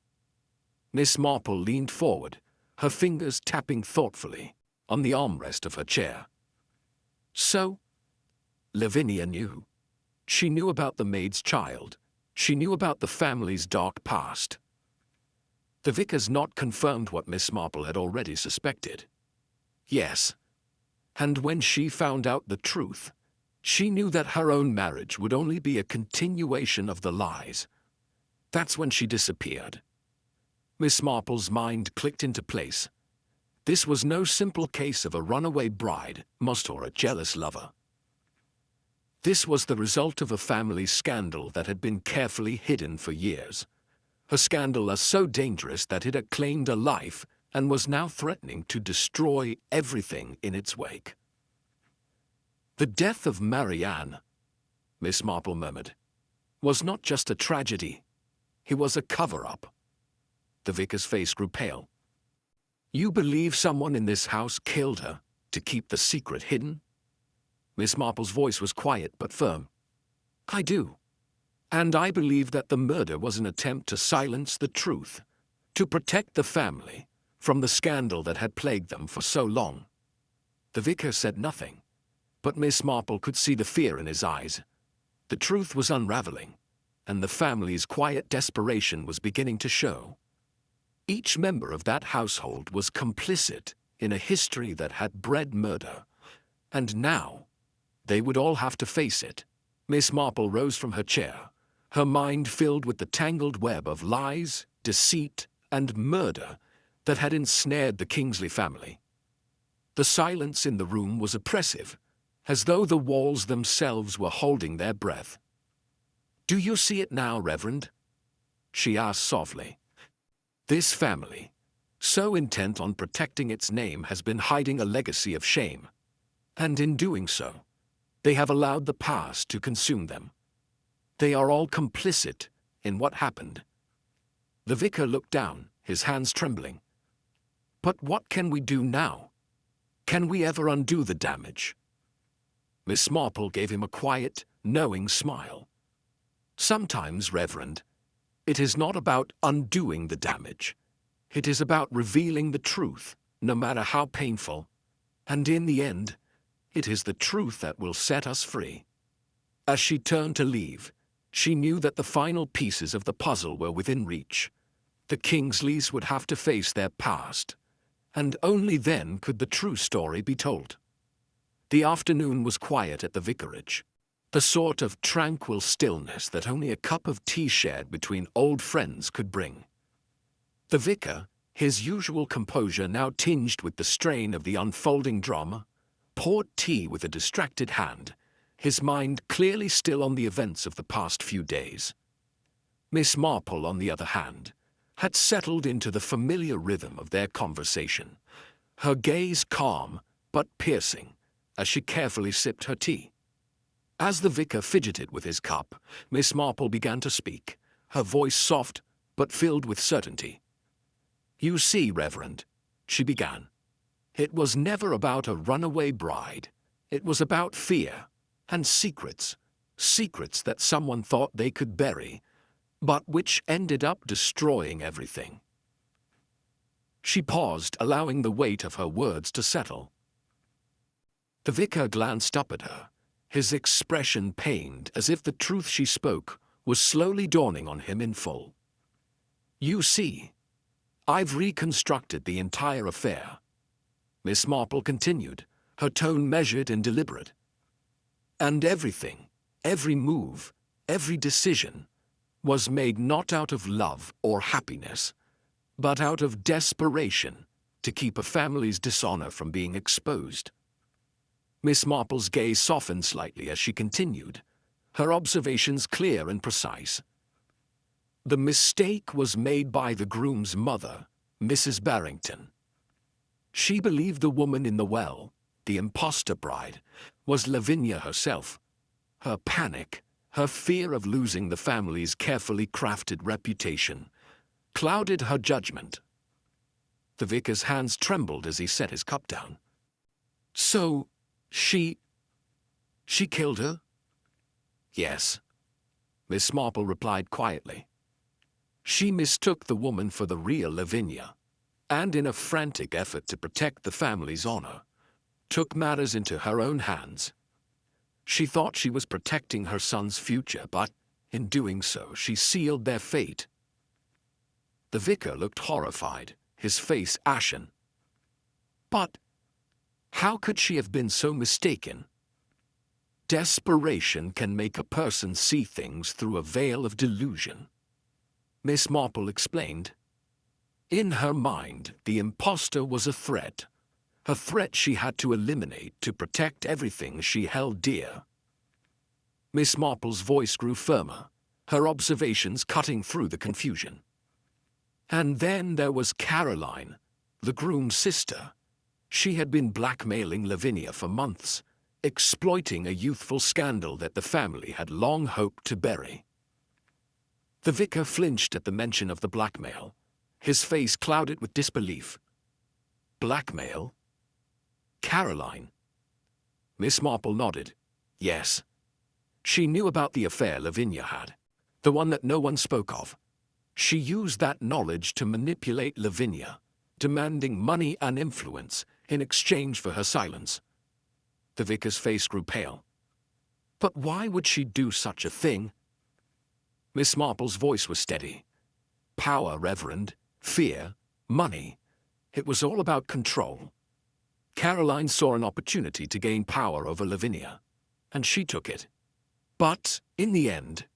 Miss Marple leaned forward, her fingers tapping thoughtfully on the armrest of her chair. So, Lavinia knew. She knew about the maid's child. She knew about the family's dark past. The vicar's nod confirmed what Miss Marple had already suspected. Yes, and when she found out the truth, she knew that her own marriage would only be a continuation of the lies. That's when she disappeared. Miss Marple's mind clicked into place. This was no simple case of a runaway bride or a jealous lover. This was the result of a family scandal that had been carefully hidden for years. A scandal so dangerous that it had claimed a life and was now threatening to destroy everything in its wake. The death of Marianne, Miss Marple murmured, was not just a tragedy. It was a cover-up. The vicar's face grew pale. You believe someone in this house killed her to keep the secret hidden? Miss Marple's voice was quiet but firm. I do. And I believe that the murder was an attempt to silence the truth, to protect the family from the scandal that had plagued them for so long. The vicar said nothing, but Miss Marple could see the fear in his eyes. The truth was unraveling, and the family's quiet desperation was beginning to show. Each member of that household was complicit in a history that had bred murder, and now they would all have to face it. Miss Marple rose from her chair, her mind filled with the tangled web of lies, deceit, and murder that had ensnared the Kingsley family. The silence in the room was oppressive, as though the walls themselves were holding their breath. Do you see it now, Reverend? She asked softly. This family, so intent on protecting its name, has been hiding a legacy of shame, and in doing so, they have allowed the past to consume them. They are all complicit in what happened. The vicar looked down, his hands trembling. But what can we do now? Can we ever undo the damage? Miss Marple gave him a quiet, knowing smile. Sometimes, Reverend, it is not about undoing the damage. It is about revealing the truth, no matter how painful. And in the end, it is the truth that will set us free. As she turned to leave, she knew that the final pieces of the puzzle were within reach. The Kingsleys would have to face their past, and only then could the true story be told. The afternoon was quiet at the vicarage, the sort of tranquil stillness that only a cup of tea shared between old friends could bring. The vicar, his usual composure now tinged with the strain of the unfolding drama, poured tea with a distracted hand, his mind clearly still on the events of the past few days. Miss Marple, on the other hand, had settled into the familiar rhythm of their conversation, her gaze calm but piercing as she carefully sipped her tea. As the vicar fidgeted with his cup, Miss Marple began to speak, her voice soft but filled with certainty. "You see, Reverend," she began, "it was never about a runaway bride. It was about fear and secrets, secrets that someone thought they could bury, but which ended up destroying everything." She paused, allowing the weight of her words to settle. The vicar glanced up at her, his expression pained, as if the truth she spoke was slowly dawning on him in full. "You see, I've reconstructed the entire affair," Miss Marple continued, her tone measured and deliberate. "And everything, every move, every decision, was made not out of love or happiness, but out of desperation to keep a family's dishonor from being exposed." Miss Marple's gaze softened slightly as she continued, her observations clear and precise. "The mistake was made by the groom's mother, Mrs. Barrington. She believed the woman in the well, the impostor bride, was Lavinia herself. Her panic, her fear of losing the family's carefully crafted reputation, clouded her judgment." The vicar's hands trembled as he set his cup down. "So, she killed her?" "Yes," Miss Marple replied quietly. "She mistook the woman for the real Lavinia, and in a frantic effort to protect the family's honor, took matters into her own hands. She thought she was protecting her son's future, but in doing so, she sealed their fate." The vicar looked horrified, his face ashen. "But how could she have been so mistaken?" "Desperation can make a person see things through a veil of delusion," Miss Marple explained. "In her mind, the impostor was a threat she had to eliminate to protect everything she held dear." Miss Marple's voice grew firmer, her observations cutting through the confusion. "And then there was Caroline, the groom's sister. She had been blackmailing Lavinia for months, exploiting a youthful scandal that the family had long hoped to bury." The vicar flinched at the mention of the blackmail, his face clouded with disbelief. "Blackmail? Caroline?" Miss Marple nodded. "Yes. She knew about the affair Lavinia had, the one that no one spoke of. She used that knowledge to manipulate Lavinia, demanding money and influence in exchange for her silence." The vicar's face grew pale. "But why would she do such a thing?" Miss Marple's voice was steady. "Power, Reverend, fear, money. It was all about control. Caroline saw an opportunity to gain power over Lavinia, and she took it. But, in the end,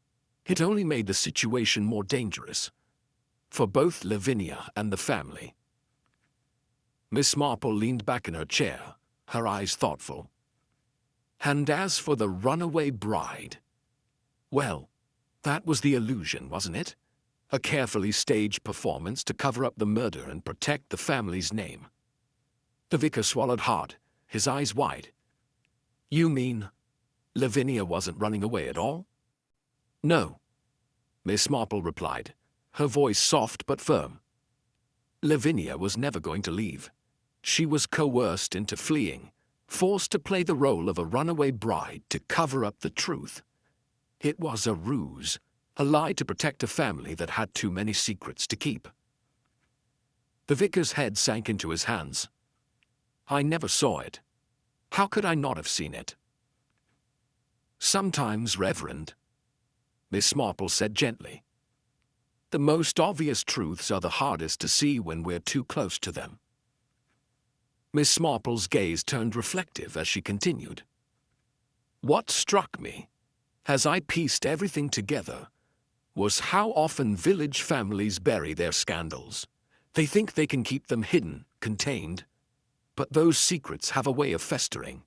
it only made the situation more dangerous, for both Lavinia and the family." Miss Marple leaned back in her chair, her eyes thoughtful. "And as for the runaway bride, well, that was the illusion, wasn't it? A carefully staged performance to cover up the murder and protect the family's name." The vicar swallowed hard, his eyes wide. "You mean Lavinia wasn't running away at all?" "No," Miss Marple replied, her voice soft but firm. "Lavinia was never going to leave. She was coerced into fleeing, forced to play the role of a runaway bride to cover up the truth. It was a ruse, a lie to protect a family that had too many secrets to keep." The vicar's head sank into his hands. "I never saw it. How could I not have seen it?" "Sometimes, Reverend," Miss Marple said gently, the most obvious truths are the hardest to see when we're too close to them. Miss Marple's gaze turned reflective as she continued. What struck me, as I pieced everything together, was how often village families bury their scandals. They think they can keep them hidden, contained, but those secrets have a way of festering.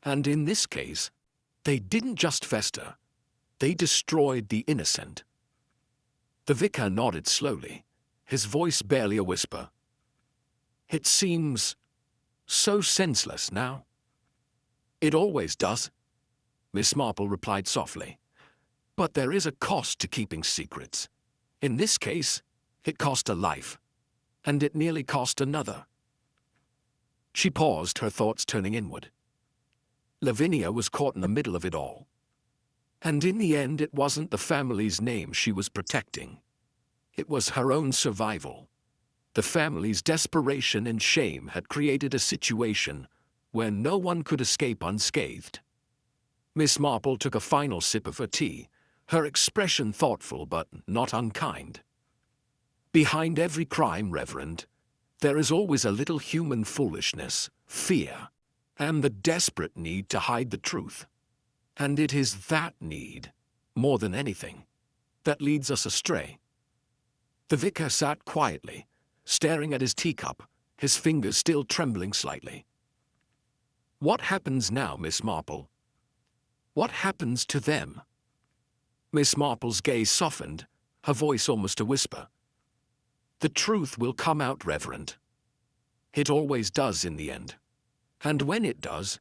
And in this case, they didn't just fester, they destroyed the innocent. The vicar nodded slowly, his voice barely a whisper. It seems so senseless now. It always does, Miss Marple replied softly. But there is a cost to keeping secrets. In this case, it cost a life, and it nearly cost another. She paused, her thoughts turning inward. Lavinia was caught in the middle of it all. And in the end, it wasn't the family's name she was protecting. It was her own survival. The family's desperation and shame had created a situation where no one could escape unscathed. Miss Marple took a final sip of her tea, her expression thoughtful but not unkind. Behind every crime, Reverend, there is always a little human foolishness, fear, and the desperate need to hide the truth. And it is that need, more than anything, that leads us astray. The vicar sat quietly, staring at his teacup, his fingers still trembling slightly. What happens now, Miss Marple? What happens to them? Miss Marple's gaze softened, her voice almost a whisper. The truth will come out, Reverend. It always does in the end. And when it does,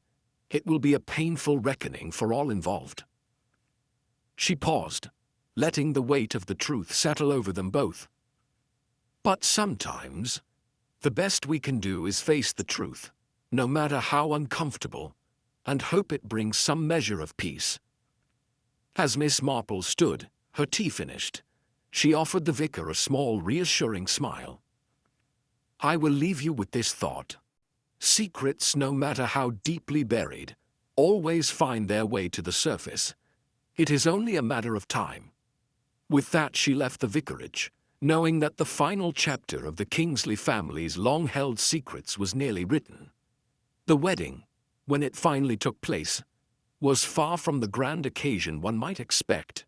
it will be a painful reckoning for all involved. She paused, letting the weight of the truth settle over them both. But sometimes, the best we can do is face the truth, no matter how uncomfortable, and hope it brings some measure of peace. As Miss Marple stood, her tea finished, she offered the vicar a small, reassuring smile. I will leave you with this thought. Secrets, no matter how deeply buried, always find their way to the surface. It is only a matter of time. With that, she left the vicarage, knowing that the final chapter of the Kingsley family's long-held secrets was nearly written. The wedding, when it finally took place, was far from the grand occasion one might expect.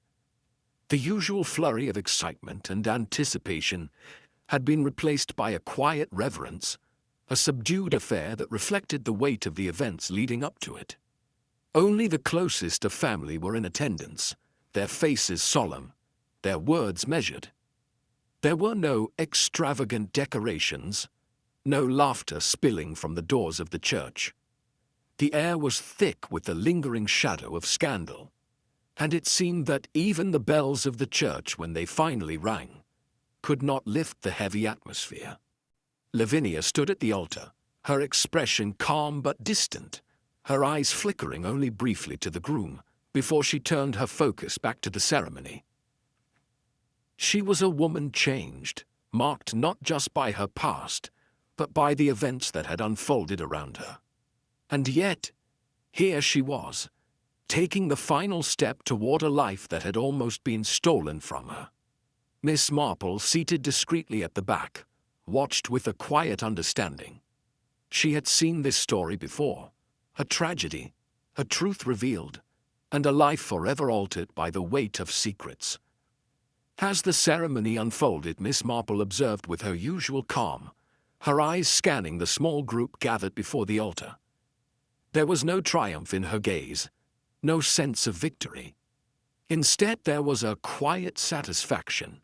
The usual flurry of excitement and anticipation had been replaced by a quiet reverence, a subdued affair that reflected the weight of the events leading up to it. Only the closest of family were in attendance, their faces solemn, their words measured. There were no extravagant decorations, no laughter spilling from the doors of the church. The air was thick with the lingering shadow of scandal, and it seemed that even the bells of the church, when they finally rang, could not lift the heavy atmosphere. Lavinia stood at the altar, her expression calm but distant, her eyes flickering only briefly to the groom, before she turned her focus back to the ceremony. She was a woman changed, marked not just by her past, but by the events that had unfolded around her. And yet, here she was, taking the final step toward a life that had almost been stolen from her. Miss Marple, seated discreetly at the back, watched with a quiet understanding. She had seen this story before, a tragedy, a truth revealed, and a life forever altered by the weight of secrets. As the ceremony unfolded, Miss Marple observed with her usual calm, her eyes scanning the small group gathered before the altar. There was no triumph in her gaze, no sense of victory. Instead, there was a quiet satisfaction,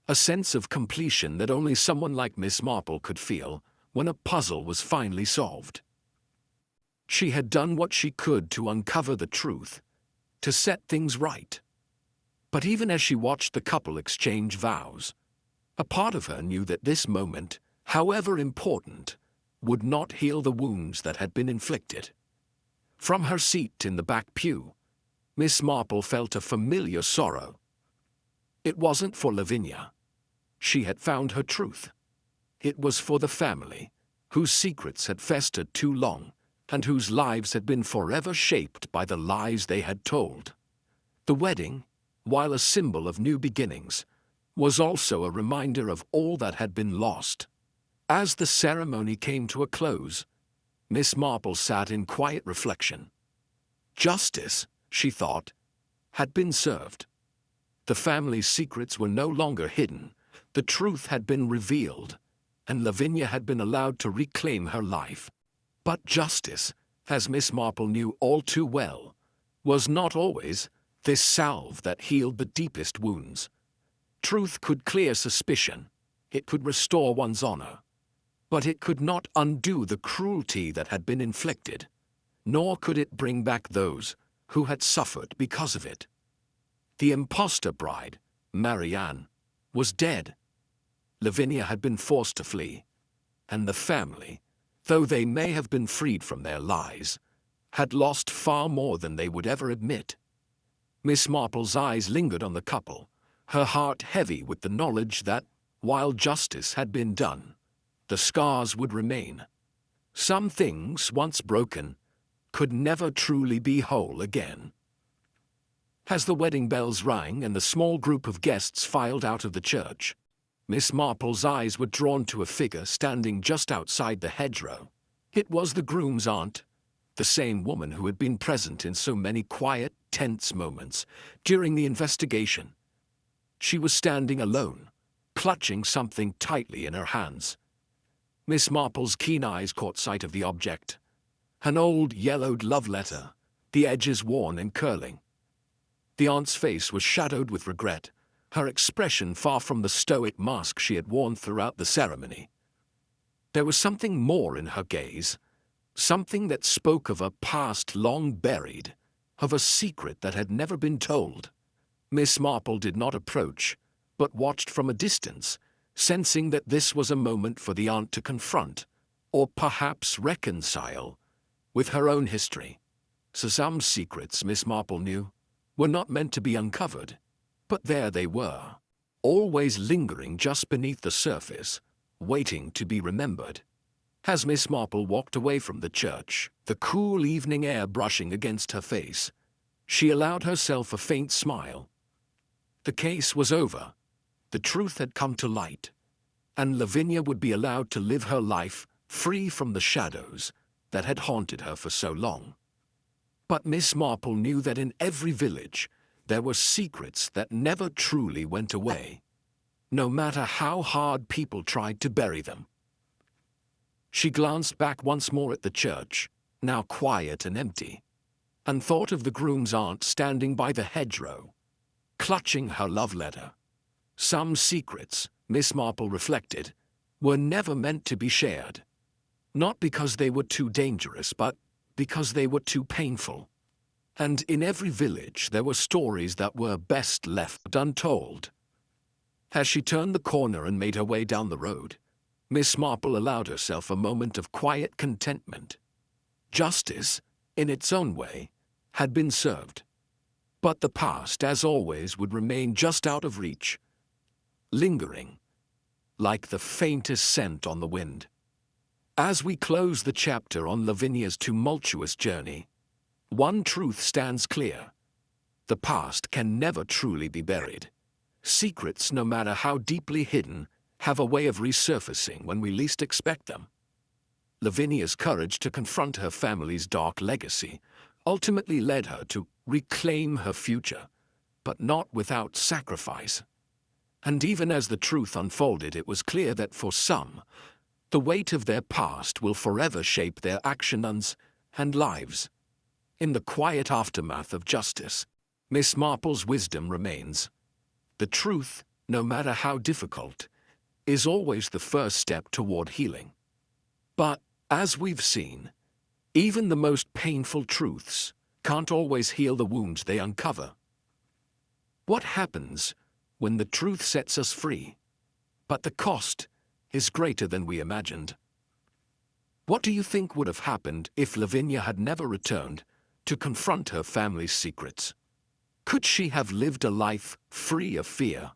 a sense of completion that only someone like Miss Marple could feel when a puzzle was finally solved. She had done what she could to uncover the truth, to set things right. But even as she watched the couple exchange vows, a part of her knew that this moment, however important, would not heal the wounds that had been inflicted. From her seat in the back pew, Miss Marple felt a familiar sorrow. It wasn't for Lavinia. She had found her truth. It was for the family, whose secrets had festered too long, and whose lives had been forever shaped by the lies they had told. The wedding, while a symbol of new beginnings, was also a reminder of all that had been lost. As the ceremony came to a close, Miss Marple sat in quiet reflection. Justice, she thought, had been served. The family's secrets were no longer hidden, the truth had been revealed, and Lavinia had been allowed to reclaim her life. But justice, as Miss Marple knew all too well, was not always this salve that healed the deepest wounds. Truth could clear suspicion, it could restore one's honor, but it could not undo the cruelty that had been inflicted, nor could it bring back those who had suffered because of it. The impostor bride, Marianne, was dead. Lavinia had been forced to flee, and the family, though they may have been freed from their lies, had lost far more than they would ever admit. Miss Marple's eyes lingered on the couple, her heart heavy with the knowledge that, while justice had been done, the scars would remain. Some things, once broken, could never truly be whole again. As the wedding bells rang and the small group of guests filed out of the church, Miss Marple's eyes were drawn to a figure standing just outside the hedgerow. It was the groom's aunt, the same woman who had been present in so many quiet, tense moments during the investigation. She was standing alone, clutching something tightly in her hands. Miss Marple's keen eyes caught sight of the object. An old, yellowed love letter, the edges worn and curling. The aunt's face was shadowed with regret, her expression far from the stoic mask she had worn throughout the ceremony. There was something more in her gaze, something that spoke of a past long buried, of a secret that had never been told. Miss Marple did not approach, but watched from a distance, sensing that this was a moment for the aunt to confront, or perhaps reconcile, with her own history. So some secrets, Miss Marple knew, were not meant to be uncovered, but there they were, always lingering just beneath the surface, waiting to be remembered. As Miss Marple walked away from the church, the cool evening air brushing against her face, she allowed herself a faint smile. The case was over. The truth had come to light, and Lavinia would be allowed to live her life free from the shadows that had haunted her for so long. But Miss Marple knew that in every village there were secrets that never truly went away, no matter how hard people tried to bury them. She glanced back once more at the church, now quiet and empty, and thought of the groom's aunt standing by the hedgerow, clutching her love letter. Some secrets, Miss Marple reflected, were never meant to be shared, not because they were too dangerous, but because they were too painful. And in every village there were stories that were best left untold. As she turned the corner and made her way down the road, Miss Marple allowed herself a moment of quiet contentment. Justice, in its own way, had been served. But the past, as always, would remain just out of reach, lingering, like the faintest scent on the wind. As we close the chapter on Lavinia's tumultuous journey, one truth stands clear. The past can never truly be buried. Secrets, no matter how deeply hidden, have a way of resurfacing when we least expect them. Lavinia's courage to confront her family's dark legacy ultimately led her to reclaim her future, but not without sacrifice. And even as the truth unfolded, it was clear that for some, the weight of their past will forever shape their actions and lives. In the quiet aftermath of justice, Miss Marple's wisdom remains. The truth, no matter how difficult, is always the first step toward healing. But, as we've seen, even the most painful truths can't always heal the wounds they uncover. What happens when the truth sets us free, but the cost is greater than we imagined? What do you think would have happened if Lavinia had never returned to confront her family's secrets? Could she have lived a life free of fear?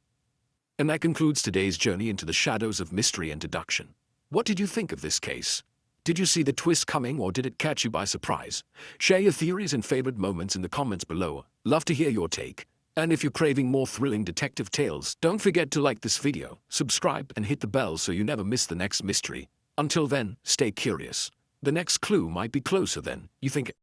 And that concludes today's journey into the shadows of mystery and deduction. What did you think of this case? Did you see the twist coming, or did it catch you by surprise? Share your theories and favorite moments in the comments below. Love to hear your take. And if you're craving more thrilling detective tales, don't forget to like this video, subscribe, and hit the bell so you never miss the next mystery. Until then, stay curious. The next clue might be closer than you think.